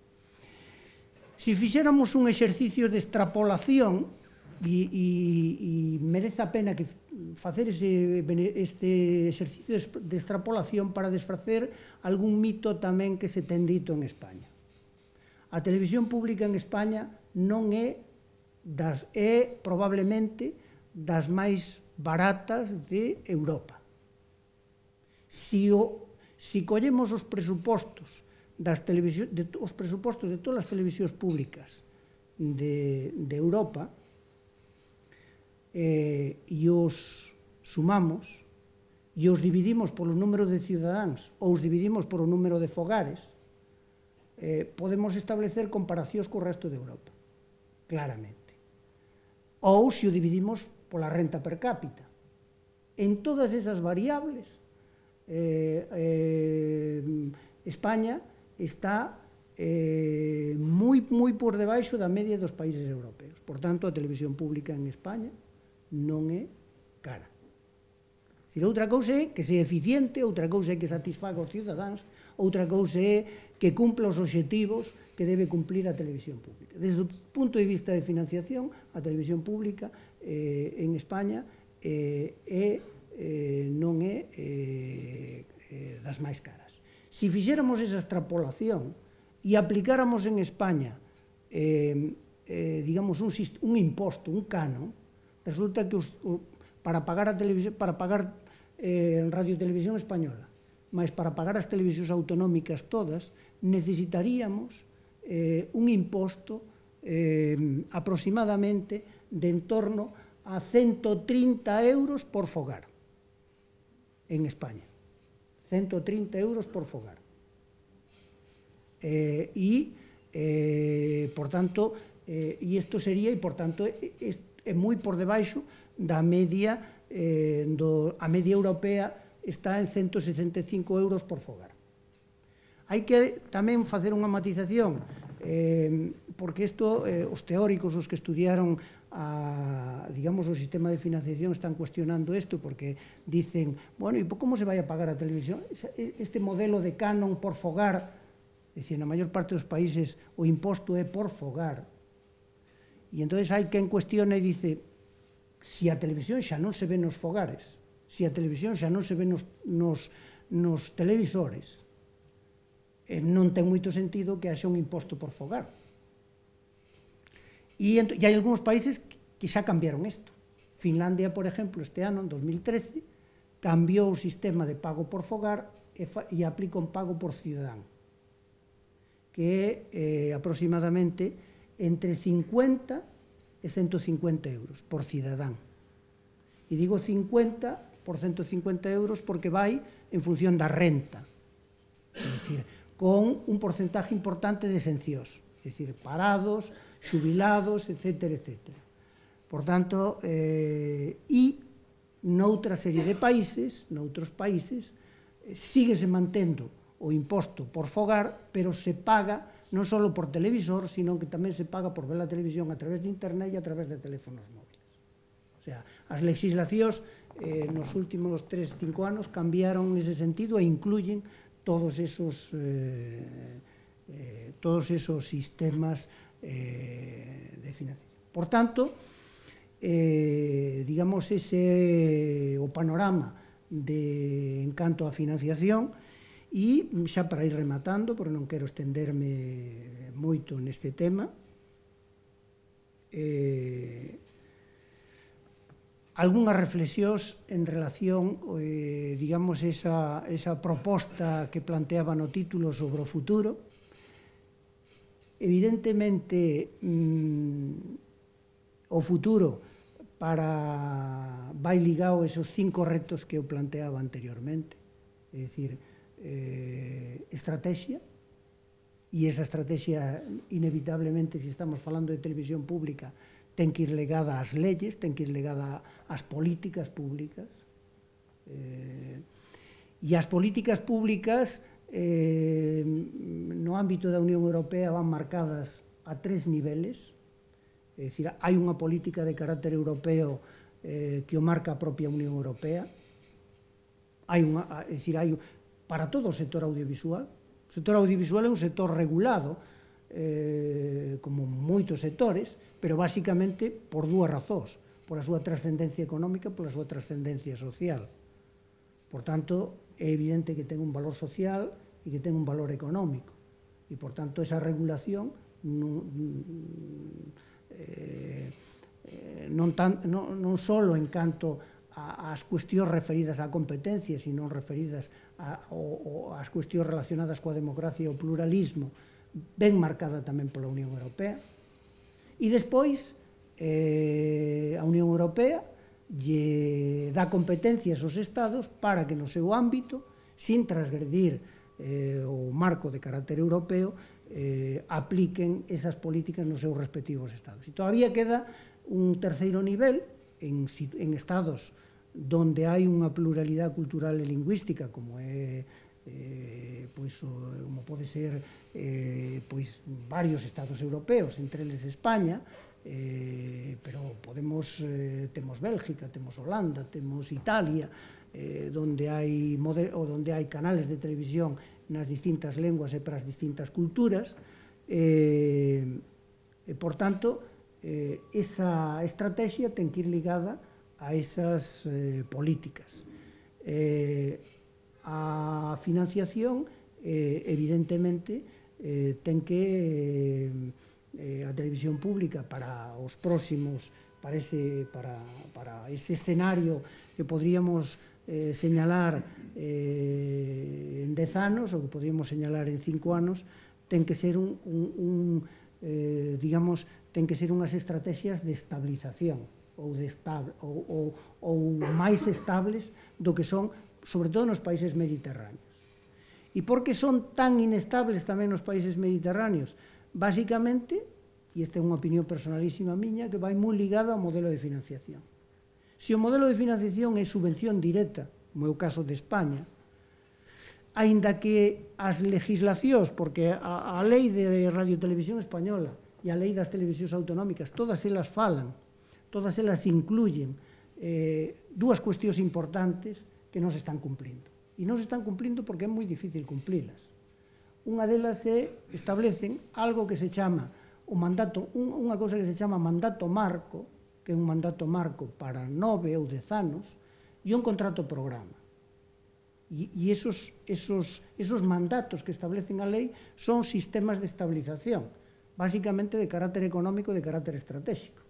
Se fixéramos un exercicio de extrapolación, e merece a pena que facer este exercicio de extrapolación para desfacer algún mito tamén que se ten dito en España. A televisión pública en España non é probablemente das máis baratas de Europa. Si collemos os presupostos de todas as televisións públicas de Europa e os sumamos e os dividimos polo número de cidadáns ou os dividimos polo número de fogares, podemos establecer comparacións co resto de Europa, claramente. Ou se o dividimos pola renta per cápita. En todas esas variables, España está moi por debaixo da media dos países europeos. Por tanto, a televisión pública en España non é cara. Outra cousa é que sea eficiente, outra cousa é que satisfaga os cidadáns, outra cousa é que cumpla os obxectivos que debe cumplir a televisión pública. Desde o punto de vista de financiación, a televisión pública en España non é das máis caras. Se fixéramos esa extrapolación e aplicáramos en España, digamos, un imposto, un canon, resulta que para pagar Radio Televisión Española, mas para pagar as televisións autonómicas todas, necesitaríamos un imposto aproximadamente de en torno a 130 euros por fogar en España. 130 euros por fogar. Por tanto, isto sería, e por tanto, é moi por debaixo da media, a media europea está en 165 euros por fogar. Hai que tamén facer unha matización, porque isto, os teóricos, os que estudiaron digamos, o sistema de financiación están cuestionando isto, porque dicen, bueno, e como se vai a pagar a televisión? Este modelo de canon por fogar, dicir, na maior parte dos países o imposto é por fogar. E entón hai quen cuestiona e dice, se a televisión xa non se ve nos fogares, se a televisión xa non se ve nos nos televisores, non ten moito sentido que haxa un imposto por fogar. E hai algúns países que xa cambiaron isto. Finlandia, por exemplo, este ano, en 2013, cambiou o sistema de pago por fogar e aplica un pago por cidadán, que é aproximadamente entre 50 e 150 euros por cidadán. E digo 50 por 150 euros porque vai en función da renta. É dicir, con un porcentaje importante de exencións, é dicir, parados, xubilados, etc. Por tanto, noutra serie de países, noutros países, síguese mantendo o imposto por fogar, pero se paga non só por televisor, sino que tamén se paga por ver a televisión a través de internet e a través de teléfonos móviles. O sea, as legislacións nos últimos 3-5 anos cambiaron nese sentido e incluyen todos esos sistemas de financiación. Por tanto, digamos, ese o panorama en canto á financiación. E xa para ir rematando, porque non quero estenderme moito neste tema, algunhas reflexións en relación, digamos, esa proposta que planteaba no título sobre o futuro. Evidentemente, o futuro vai ligado a esos 5 retos que eu planteaba anteriormente, é dicir, estrategia, e esa estrategia inevitablemente, se estamos falando de televisión pública, ten que ir ligada ás leyes, ten que ir ligada ás políticas públicas, e as políticas públicas no ámbito da Unión Europea van marcadas a 3 niveles, é dicir, hai unha política de carácter europeo que o marca a propia Unión Europea, hai para todo o sector audiovisual. O sector audiovisual é un sector regulado, como moitos sectores, pero basicamente por 2 razóns: por a súa trascendencia económica e por a súa trascendencia social. Por tanto, é evidente que ten un valor social e que ten un valor económico. E, por tanto, esa regulación non só en canto ás cuestións referidas á competencia, sino referidas ás cuestións relacionadas coa democracia e o pluralismo, ben marcada tamén pola Unión Europea. E despois, a Unión Europea lle dá competencias aos Estados para que no seu ámbito, sin transgredir o marco de carácter europeo, apliquen esas políticas nos seus respectivos Estados. E todavía queda un terceiro nivel en Estados donde hai unha pluralidade cultural e lingüística, como é como pode ser varios Estados europeos, entre eles España, pero temos Bélgica, temos Holanda, temos Italia, donde hai canales de televisión nas distintas lenguas e para as distintas culturas, e, por tanto, esa estrategia ten que ir ligada a esas políticas. A financiación, evidentemente, ten que a televisión pública para os próximos, para ese escenario que podríamos señalar en 10 anos ou que podríamos señalar en 5 anos, ten que ser digamos, ten que ser unhas estrategias de estabilización ou máis estables do que son, sobre todo nos países mediterráneos. E por que son tan inestables tamén nos países mediterráneos? Básicamente, e esta é unha opinión personalísima miña, que vai moi ligada ao modelo de financiación. Se o modelo de financiación é subvención directa, como é o caso de España, aínda que as legislacións, porque a lei de radiotelevisión española e a lei das televisións autonómicas, todas elas falan, todas elas incluyen 2 cuestións importantes que non se están cumplindo. E non se están cumplindo porque é moi difícil cumplilas. Unha delas establecen algo que se chama unha cousa que se chama mandato marco, que é un mandato marco para 9 ou 10 anos, e un contrato programa. E E esos mandatos que establecen a lei son sistemas de estabilización, básicamente de carácter económico, de carácter estratégico.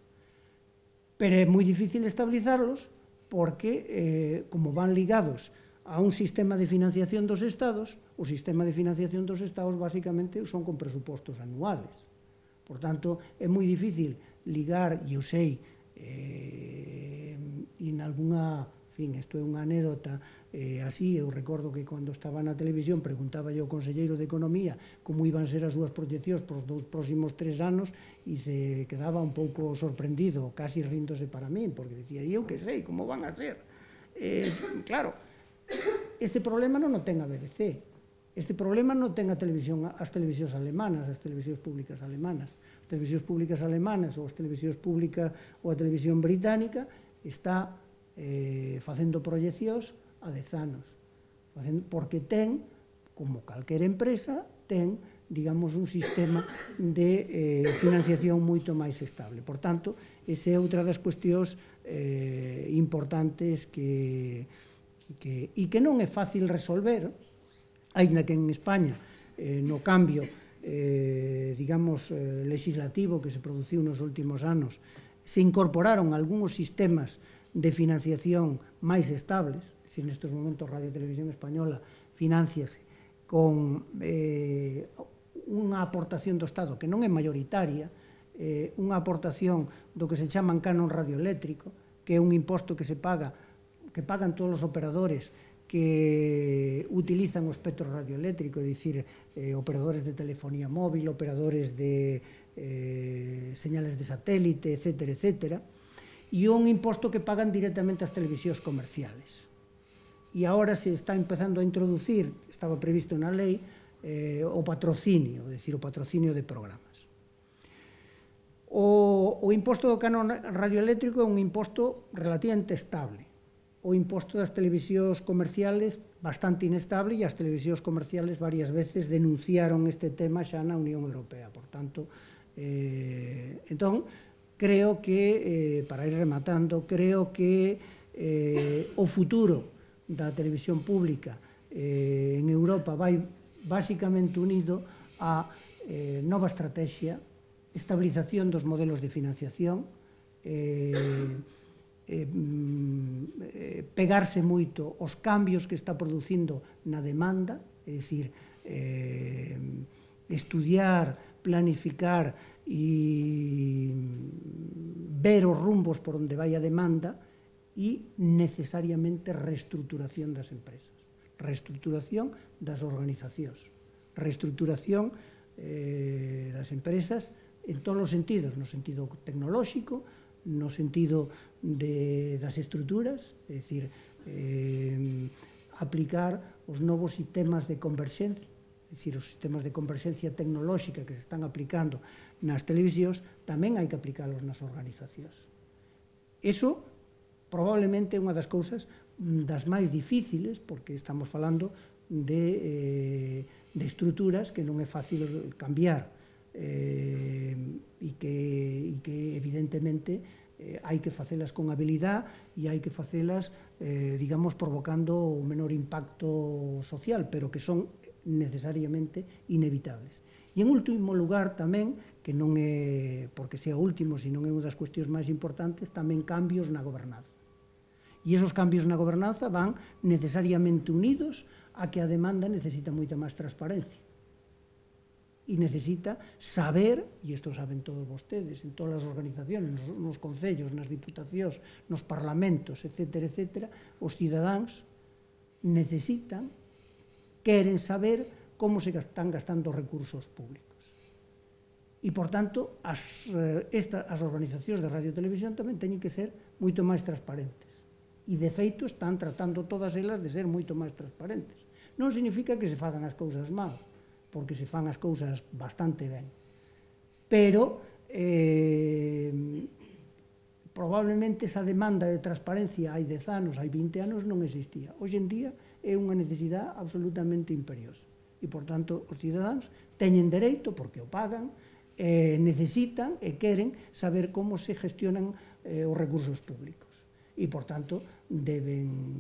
Pero é moi difícil estabilizarlos porque, como van ligados a un sistema de financiación dos Estados, o sistema de financiación dos Estados basicamente son con presupostos anuales. Por tanto, é moi difícil ligar, e eu sei, en algunha, en fin, isto é unha anécdota, así, eu recordo que cando estaba na televisión preguntaba yo ao conselleiro de Economía como iban ser as súas proyeccións para os 2 próximos 3 anos e se quedaba un pouco sorprendido, casi ríndose para min, porque decía, eu que sei, como van a ser? Claro, este problema non o ten a BBC, este problema non ten as televisións alemanas, as televisións públicas alemanas. As televisións públicas alemanas ou as televisións públicas ou a televisión británica está facendo proyeccións a 10 anos, porque ten, como calquera empresa, ten, digamos, un sistema de financiación moito máis estable. Por tanto, esa é outra das cuestións importantes e que non é fácil resolver, aínda que en España, no cambio, digamos, legislativo que se produciu nos últimos anos, se incorporaron algúns sistemas de financiación máis estables. Es decir, nestes momentos Radio Televisión Española financiase con unha aportación do Estado que non é mayoritaria, unha aportación do que se chaman canon radioeléctrico, que é un imposto que se paga, que pagan todos os operadores que utilizan o espectro radioeléctrico, é dicir, operadores de telefonía móvil, operadores de señales de satélite, etcétera, etcétera, e un imposto que pagan directamente as televisións comerciales. E agora se está empezando a introducir, estaba previsto na lei, o patrocinio, é dicir, o patrocinio de programas. O imposto do canon radioeléctrico é un imposto relativamente estable. O imposto das televisións comerciales bastante inestable, e as televisións comerciales varias veces denunciaron este tema xa na Unión Europea. Por tanto, entón, creo que, para ir rematando, creo que o futuro da televisión pública en Europa vai basicamente unido a nova estrategia, estabilización dos modelos de financiación, pegarse moito os cambios que está producindo na demanda, é dicir, estudiar, planificar e ver os rumbos por onde vai a demanda e necesariamente reestructuración das empresas, reestructuración das organizacións, reestructuración das empresas en todos os sentidos, no sentido tecnolóxico, no sentido das estruturas, é dicir, aplicar os novos sistemas de converxencia, é dicir, os sistemas de converxencia tecnolóxica que se están aplicando nas televisións, tamén hai que aplicalos nas organizacións. Iso probablemente é unha das cousas das máis difíciles, porque estamos falando de estruturas que non é fácil cambiar e que evidentemente hai que facelas con habilidade e hai que facelas, digamos, provocando o menor impacto social, pero que son necesariamente inevitables. E en último lugar tamén, que non é porque sea último, sino é unha das cuestións máis importantes, tamén cambios na gobernanza. E esos cambios na gobernanza van necesariamente unidos a que a demanda necesita moita máis transparencia. E necesita saber, e isto saben todos vostedes, en todas as organizacións, nos concellos, nas diputacións, nos parlamentos, etcétera, etcétera, os cidadáns necesitan, queren saber como se están gastando os recursos públicos. E, por tanto, as organizacións de radio e televisión tamén teñen que ser moito máis transparentes. E, de feito, están tratando todas elas de ser moito máis transparentes. Non significa que se fagan as cousas mal, porque se fan as cousas bastante ben. Pero, probablemente esa demanda de transparencia hai 10 anos, hai 20 anos, non existía. Hoxe en día é unha necesidade absolutamente imperiosa. E, por tanto, os cidadáns teñen dereito, porque o pagan, necesitan e queren saber como se gestionan os recursos públicos. e, por tanto, deben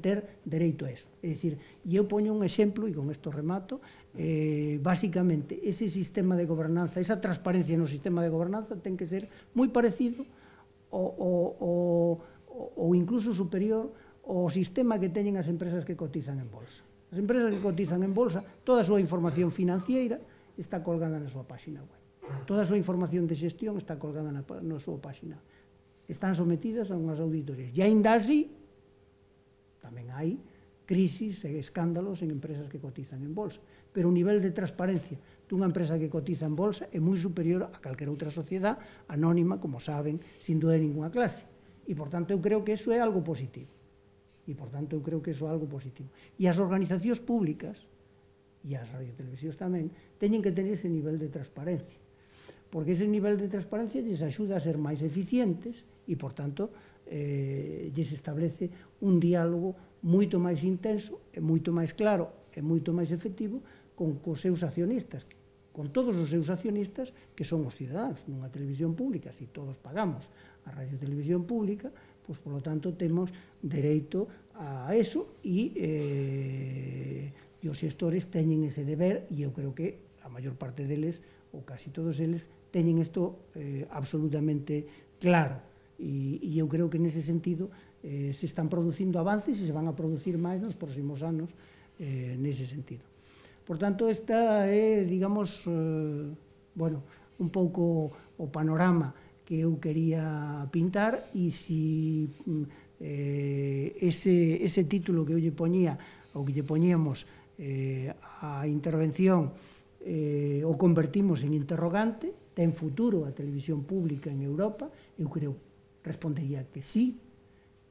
ter dereito a eso. É dicir, eu poño un exemplo, e con isto remato, basicamente, ese sistema de gobernanza, esa transparencia no sistema de gobernanza ten que ser moi parecido ou incluso superior ao sistema que teñen as empresas que cotizan en bolsa. As empresas que cotizan en bolsa, toda a súa información financiera está colgada na súa página web. Toda a súa información de xestión está colgada na súa página. Están sometidas a unhas auditorías. E aínda así, tamén hai crisis e escándalos en empresas que cotizan en bolsa. Pero o nivel de transparencia dunha empresa que cotiza en bolsa é moi superior a calquera outra sociedade anónima, como saben, sin dúda de ninguna clase. E, por tanto, eu creo que iso é algo positivo. E, por tanto, eu creo que iso é algo positivo. E as organizacións públicas, e as radiotelevisións tamén, teñen que tener ese nivel de transparencia. Porque ese nivel de transparencia lles axuda a ser máis eficientes e, por tanto, lles establece un diálogo moito máis intenso, e moito máis claro e moito máis efectivo con os seus accionistas, con todos os seus accionistas que son os cidadáns nunha televisión pública. Se todos pagamos a radiotelevisión pública, pois, polo tanto, temos dereito a eso e os xestores teñen ese deber e eu creo que a maior parte deles, ou casi todos eles, teñen isto absolutamente claro. E eu creo que nese sentido se están producindo avances e se van a producir máis nos próximos anos nese sentido. Por tanto, esta é, digamos, bueno, un pouco o panorama que eu quería pintar e se ese título que eu lle poñía, ou que lle poñíamos a intervención, o convertimos en interrogante, ten futuro a televisión pública en Europa, eu creo, respondería que sí,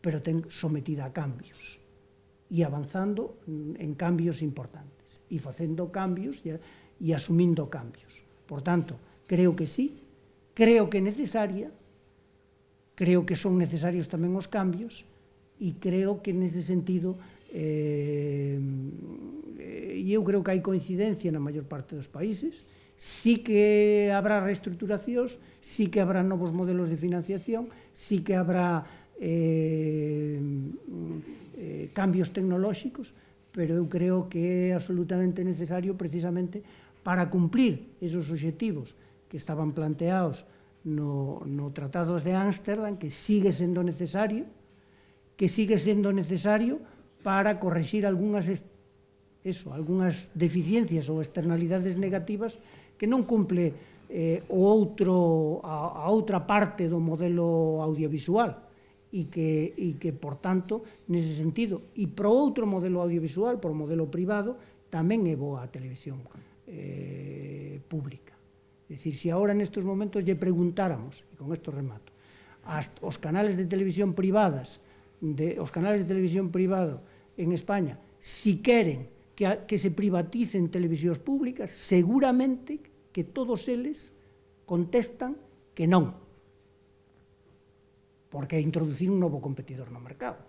pero ten sometida a cambios e avanzando en cambios importantes e facendo cambios e asumindo cambios. Por tanto, creo que sí, creo que é necesaria, creo que son necesarios tamén os cambios e creo que nese sentido e eu creo que hai coincidencia na maior parte dos países. Sí que habrá reestructuracións, sí que habrá novos modelos de financiación, sí que habrá cambios tecnolóxicos, pero eu creo que é absolutamente necesario precisamente para cumplir esos obxectivos que estaban planteados no Tratado de Ámsterdam, que sigue sendo necesario para corrixir algunhas deficiencias ou externalidades negativas que non cumple a outra parte do modelo audiovisual e que, por tanto, nese sentido, e pro outro modelo audiovisual, pro modelo privado, tamén é boa a televisión pública. É dicir, se agora nestes momentos lle preguntáramos, e con isto remato, aos canales de televisión privadas, os canales de televisión privado en España, si queren que se privaticen televisións públicas, seguramente que todos eles contestan que non, porque é introducir un novo competidor no mercado.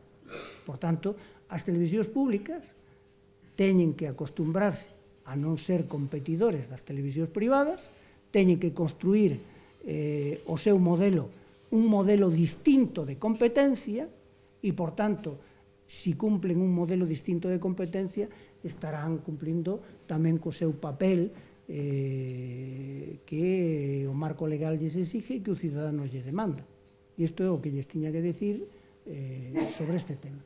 Por tanto, as televisións públicas teñen que acostumbrarse a non ser competidores das televisións privadas, teñen que construir o seu modelo, un modelo distinto de competencia e, por tanto, si cumplen un modelo distinto de competencia, estarán cumplindo tamén co seu papel que o marco legal lles exige e que o cidadano lle demanda. E isto é o que lles tiña que decir sobre este tema.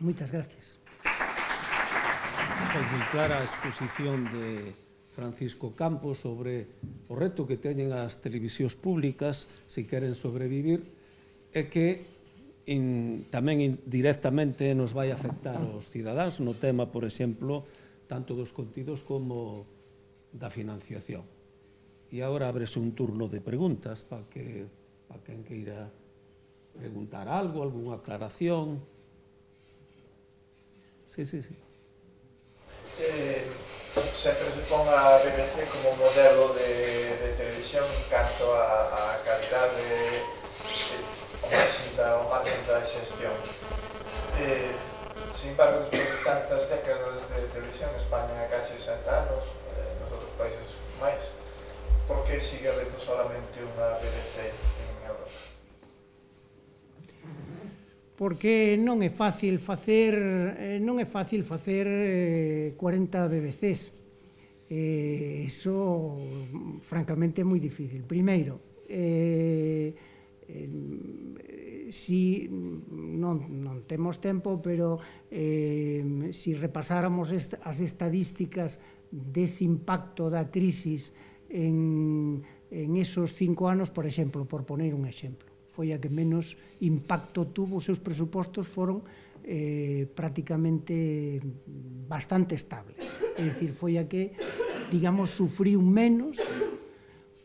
Moitas gracias. Foi moi clara a exposición de Francisco Campos sobre o reto que teñen as televisións públicas se queren sobrevivir e que tamén directamente nos vai afectar aos cidadáns no tema, por exemplo, tanto dos contidos como da financiación. E agora ábrese un turno de preguntas para quen queira preguntar algo, algunha aclaración. Sí. Sempre se pon a BBC como modelo de televisión en canto a calidade o margen da xestión. Sin embargo, despois de tantas décadas de televisión, España casi 60 anos, nos outros países máis, por que sigue habendo solamente unha BBC en Europa? porque non é fácil facer 40 BBCs. Iso, francamente, é moi difícil. Primeiro, si non temos tempo, pero si repasáramos as estadísticas dese impacto da crisis en esos 5 anos, por exemplo, por poner un exemplo, foi a que menos impacto tuvo, os seus presupostos foron prácticamente bastante estables. É dicir, foi a que, digamos, sufriu menos,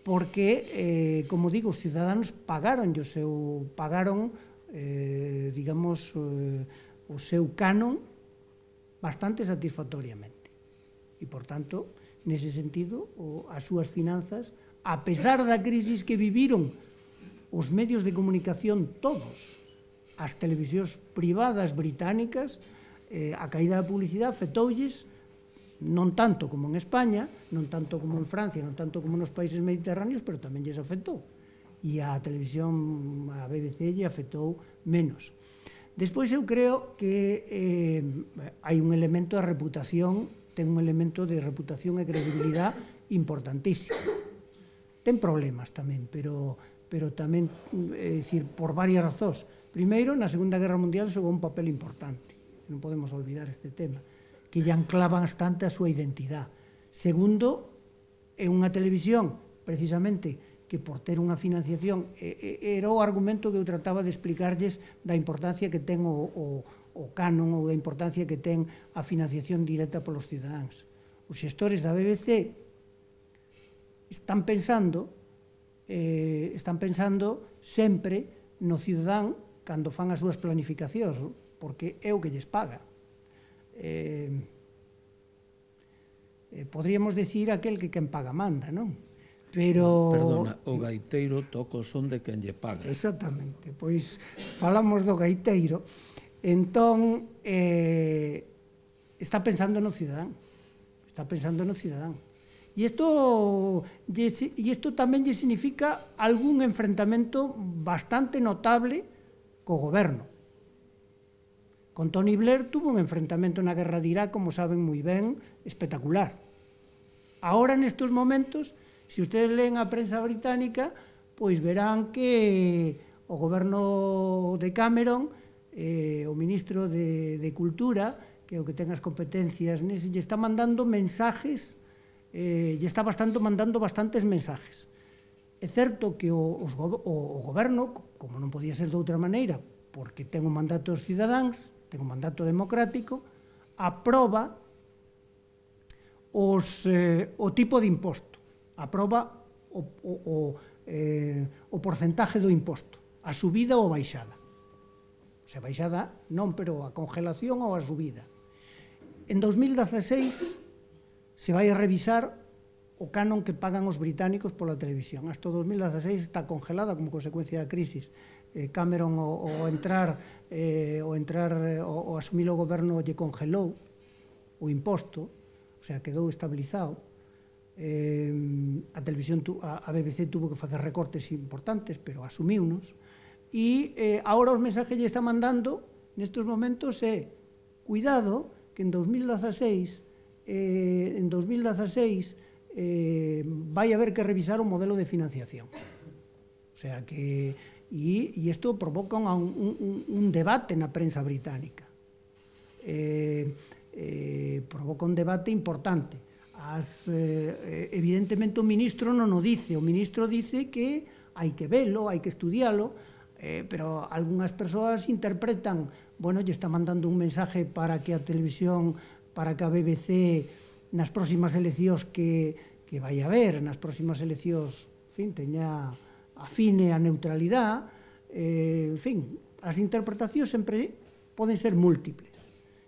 porque, como digo, os ciudadanos pagaron, digamos, o seu canon bastante satisfactoriamente. E, por tanto, nese sentido, as súas finanzas, a pesar da crisis que viviron os medios de comunicación todos, as televisións privadas británicas, a caída da publicidade afetoulles non tanto como en España, non tanto como en Francia, non tanto como nos países mediterráneos, pero tamén lles afectou. E a televisión, a BBC, lle afectou menos. Despois eu creo que hai un elemento de reputación, ten un elemento de reputación e credibilidade importantísimo. Ten problemas tamén, pero tamén, é dicir, por varias razóns. Primeiro, na Segunda Guerra Mundial xogou un papel importante, non podemos olvidar este tema, que lle anclaba bastante a súa identidade. Segundo, é unha televisión, precisamente, que por ter unha financiación, era o argumento que eu trataba de explicarlles da importancia que ten o canon ou da importancia que ten a financiación directa polos cidadáns. Os xestores da BBC están pensando sempre no cidadán cando fan as súas planificacións, porque é o que lles paga. Podríamos decir aquel que quen paga manda, non? Pero... Perdona, o gaiteiro toca o son de quen lle paga. Exactamente, pois falamos do gaiteiro. Entón, está pensando no cidadán. E isto tamén lle significa algún enfrentamento bastante notable co goberno. Con Tony Blair tuvo un enfrentamento na guerra de Irak, como saben moi ben, espectacular. Ahora, nestes momentos, se ustedes leen a prensa británica, pois verán que o goberno de Cameron, o ministro de Cultura, que é o que ten as competencias nese, lle está mandando mensajes, mandando bastantes mensajes. É certo que o goberno, como non podía ser de outra maneira, porque ten un mandato dos cidadáns, ten un mandato democrático, aproba o tipo de imposto, aproba o porcentaje do imposto, a subida ou a baixada. O sea, baixada non, pero a congelación ou a subida. En 2016 se vai a revisar o canon que pagan os británicos pola televisión. Hasta 2016 está congelada como consecuencia da crisis. Cameron, ao asumir o goberno, lle congelou o imposto, o sea, quedou estabilizado. A televisión, a BBC tuvo que facer recortes importantes, pero asumiunos. E agora os mensajes lle está mandando nestes momentos é: cuidado, que en 2016 vai haber que revisar o modelo de financiación. O sea que... E isto provoca un debate na prensa británica. Provoca un debate importante. Evidentemente o ministro non o dice. O ministro dice que hai que velo, hai que estudialo, pero algunhas persoas interpretan, bueno, lle está mandando un mensaje para que a televisión, para que a BBC nas próximas eleccións que vai haber, nas próximas eleccións, en fin, teña afine a neutralidade, en fin, as interpretacións sempre poden ser múltiples,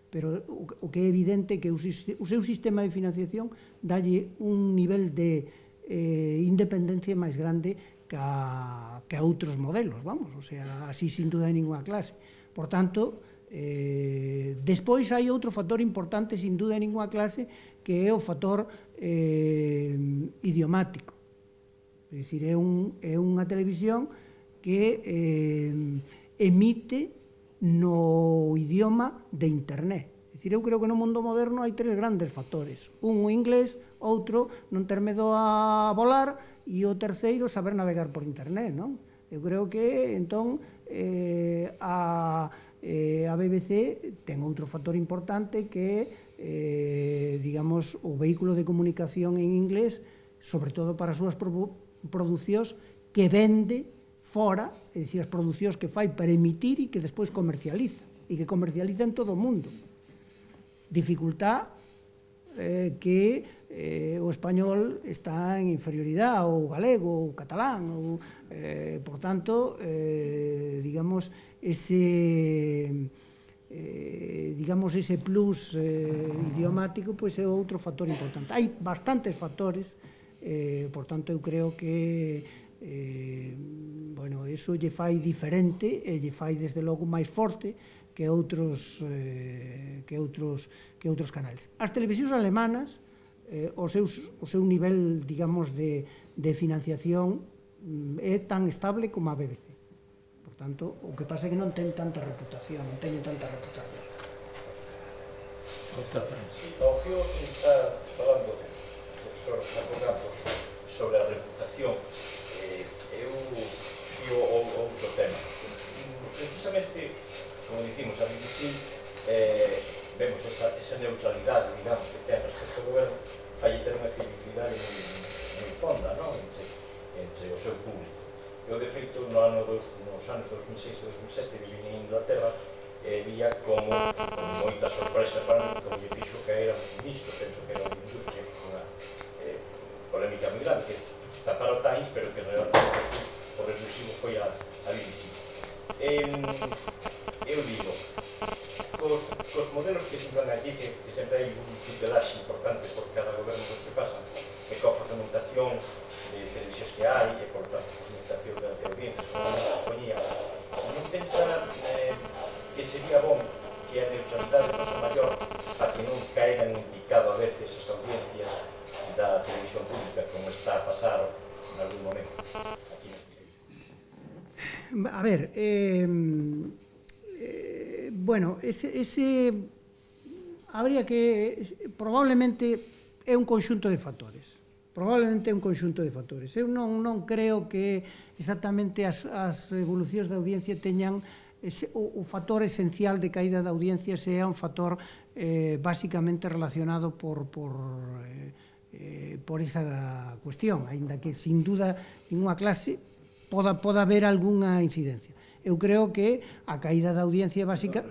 pero o que é evidente é que o seu sistema de financiación dalle un nivel de independencia máis grande que a outros modelos, vamos, o sea, así sin duda de ninguna clase. Por tanto, despois hai outro factor importante, sin duda de ninguna clase, que é o factor idiomático. É dicir, é unha televisión que emite no idioma de internet. É dicir, eu creo que no mundo moderno hai tres grandes factores. Un, o inglés, outro, non ter medo a volar, e o terceiro, saber navegar por internet, non? Eu creo que, entón, a BBC ten outro factor importante que é, digamos, o vehículo de comunicación en inglés, sobre todo para as súas producións que vende fora, é dicir, as producións que fai para emitir e que despois comercializa, e que comercializa en todo o mundo. Dificultad que o español está en inferioridade, ou galego, ou catalán, ou, por tanto, digamos, ese plus idiomático pois é outro factor importante. Hai bastantes factores, por tanto, eu creo que eso lle fai diferente e lle fai, desde logo, máis forte que outros canales. As televisións alemanas, o seu nivel, digamos, de financiación é tan estable como a BBC. Por tanto, o que pasa é que non ten tanta reputación, non teñen tanta reputación. Ao fío que está falando, profesor Paco Campos, sobre a reputación, eu fío outro tema. Precisamente, como dicimos, a BBC, vemos esa neutralidade, digamos, que ten respecto ao goberno, vai ter unha credibilidade moi fonda, non? Entre o seu público. Eu, de feito, nos anos 2006 e 2007, viví en Inglaterra, vía como, con moita sorpresa para mí, como lle fixo caer a un ministro, penso que era de industria, unha polémica moi grande, que está para o Times, pero que realmente o revulsivo foi a BBC. Eu digo, cos modelos que se van aquí, que sempre hai un tutelaxe importante por cada goberno dos que pasan, e coa fragmentación de televisións que hai, e por tanto, fragmentación de audiencias, como a compañía, non pensa que sería bom que a neutralidade fosse maior para que non caeran en picado a veces as audiencias da televisión pública, como está a pasar en algún momento aquí no Pireiro? A ver, bueno, habría que, probablemente é un conxunto de factores. Eu non creo que exactamente as evolucións da audiencia teñan o factor esencial de caída da audiencia sea un factor básicamente relacionado por esa cuestión, aínda que, sin duda, en unha clase poda haber algunha incidencia. Eu creo que a caída da audiencia básica...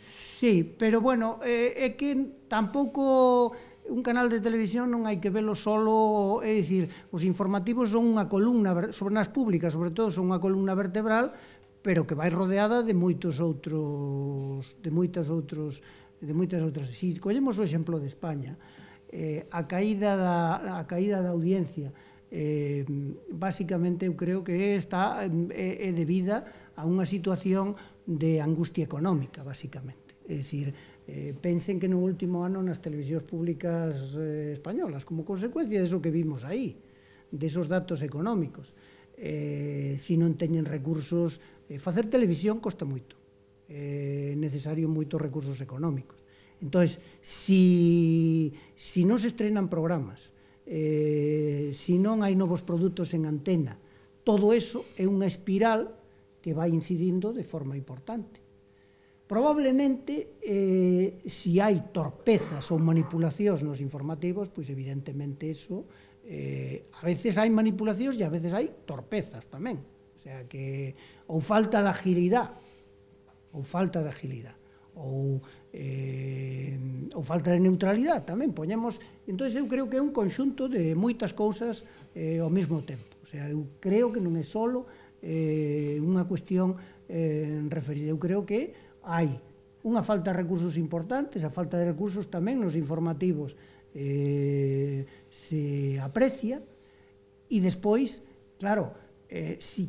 Sí, pero, bueno, é que tampouco un canal de televisión non hai que velo solo, é dicir, os informativos son unha columna, sobre nas públicas, sobre todo, son unha columna vertebral, pero que vai rodeada de moitas outras... Si collemos o exemplo de España, a caída da audiencia, básicamente eu creo que é debida a unha situación de angustia económica, básicamente. É dicir, pensen que no último ano nas televisións públicas españolas, como consecuencia deso que vimos aí, desos datos económicos, se non teñen recursos, facer televisión costa moito, é necesario moitos recursos económicos. Entón, se non se estrenan programas, se non hai novos produtos en antena, todo eso é unha espiral que vai incidindo de forma importante. Probablemente, se hai torpezas ou manipulacións nos informativos, pois evidentemente eso, a veces hai manipulacións e a veces hai torpezas tamén. O sea que, ou falta de agilidade, ou falta de neutralidade tamén, poñemos... Entón, eu creo que é un conxunto de moitas cousas ao mesmo tempo. O sea, eu creo que non é solo unha cuestión referida. Eu creo que hai unha falta de recursos importantes, a falta de recursos tamén nos informativos se aprecia, e despois, claro, se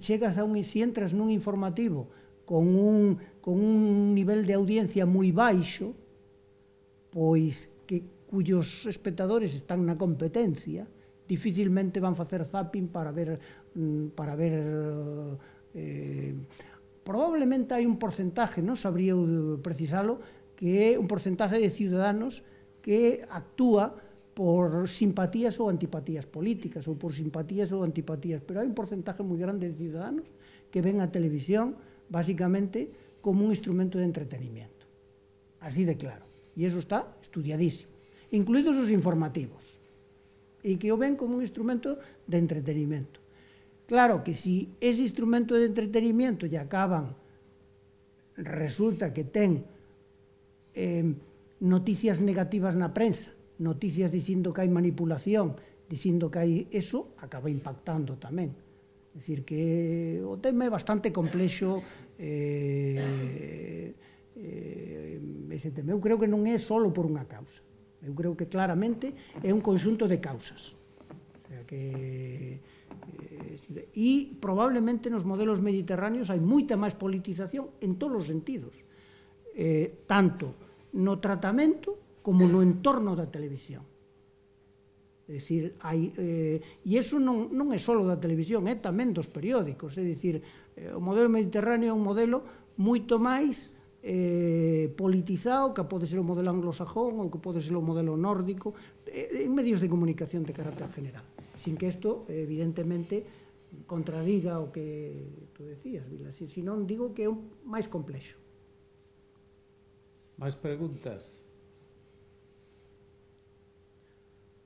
entras nun informativo con un nivel de audiencia moi baixo, pois cuyos espectadores están na competencia, dificilmente van facer zapping para ver Probablemente hai un porcentaje, non sabría precisalo, que é un porcentaje de ciudadanos que actúa por simpatías ou antipatías políticas, ou por simpatías ou antipatías, pero hai un porcentaje moi grande de ciudadanos que ven a televisión, basicamente, como un instrumento de entretenimiento. Así de claro. E iso está estudiadísimo. Incluídos os informativos. E que o ven como un instrumento de entretenimiento. Claro que si ese instrumento de entretenimiento lle acaban, resulta que ten noticias negativas na prensa, noticias dicindo que hai manipulación, dicindo que hai eso, acaba impactando tamén. É dicir, que o tema é bastante complexo, ese tema. Eu creo que non é só por unha causa. Eu creo que claramente é un conxunto de causas. O sea que... E probablemente nos modelos mediterráneos hai moita máis politización en todos os sentidos, tanto no tratamento como no entorno da televisión. É dicir, e iso non é só da televisión, é tamén dos periódicos. É dicir, o modelo mediterráneo é un modelo moito máis politizado que pode ser o modelo anglosajón ou que pode ser o modelo nórdico en medios de comunicación de carácter general, sin que isto evidentemente contradiga o que tú decías, Vila. Si non, digo que é máis complexo. Máis preguntas?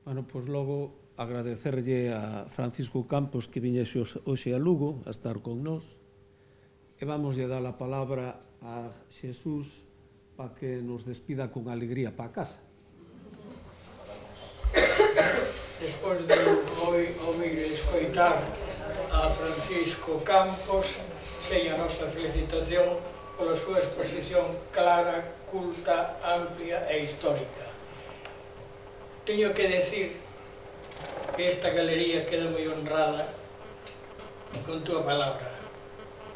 Bueno, pois logo agradecerlle a Francisco Campos que viñese hoxe a Lugo a estar con nós, e vamos a dar a palabra a Xesús para que nos despida con alegría para casa. Despois de ouvir e escoitar a Francisco Campos, sei a nosa felicitación pola súa exposición clara, culta, amplia e histórica. Teño que decir que esta galería queda moi honrada con túa palabra.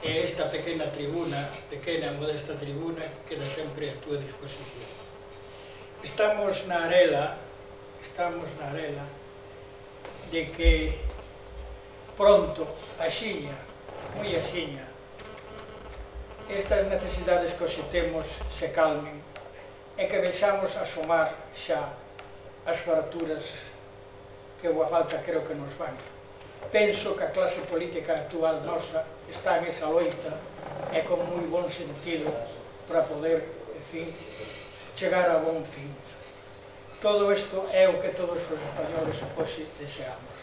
E esta pequena tribuna, pequena e modesta tribuna, queda sempre a túa disposición. Estamos na arela de que pronto, axiña, moi axiña, estas necesidades que hoxe temos se calmen e que vexamos asomar xa as farturas que boa falta creo que nos van. Penso que a clase política actual nosa está en esa loita e con moi bon sentido para poder, en fin, chegar a bon fin. Todo isto é o que todos os españoles hoxe deseamos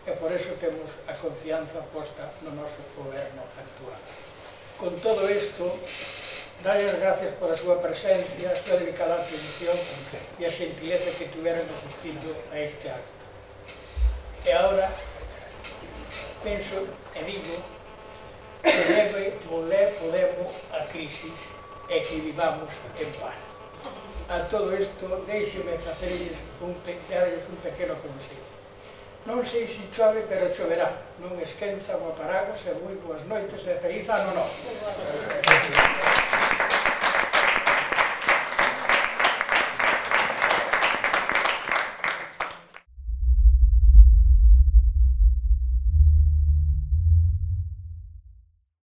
e por eso temos a confianza posta no noso goberno actual. Con todo isto, darlle as gracias por a súa presencia, a súa dedicada atención e a xentileza que tiveron asistindo a este acto. E agora penso e digo que debe podemos a crisis e que vivamos en paz. A todo isto, deixeme facerlles un pequeno consello. Non sei se chove, pero choverá. Non esquenza o paraguas e moi boas noites e feliz ano novo.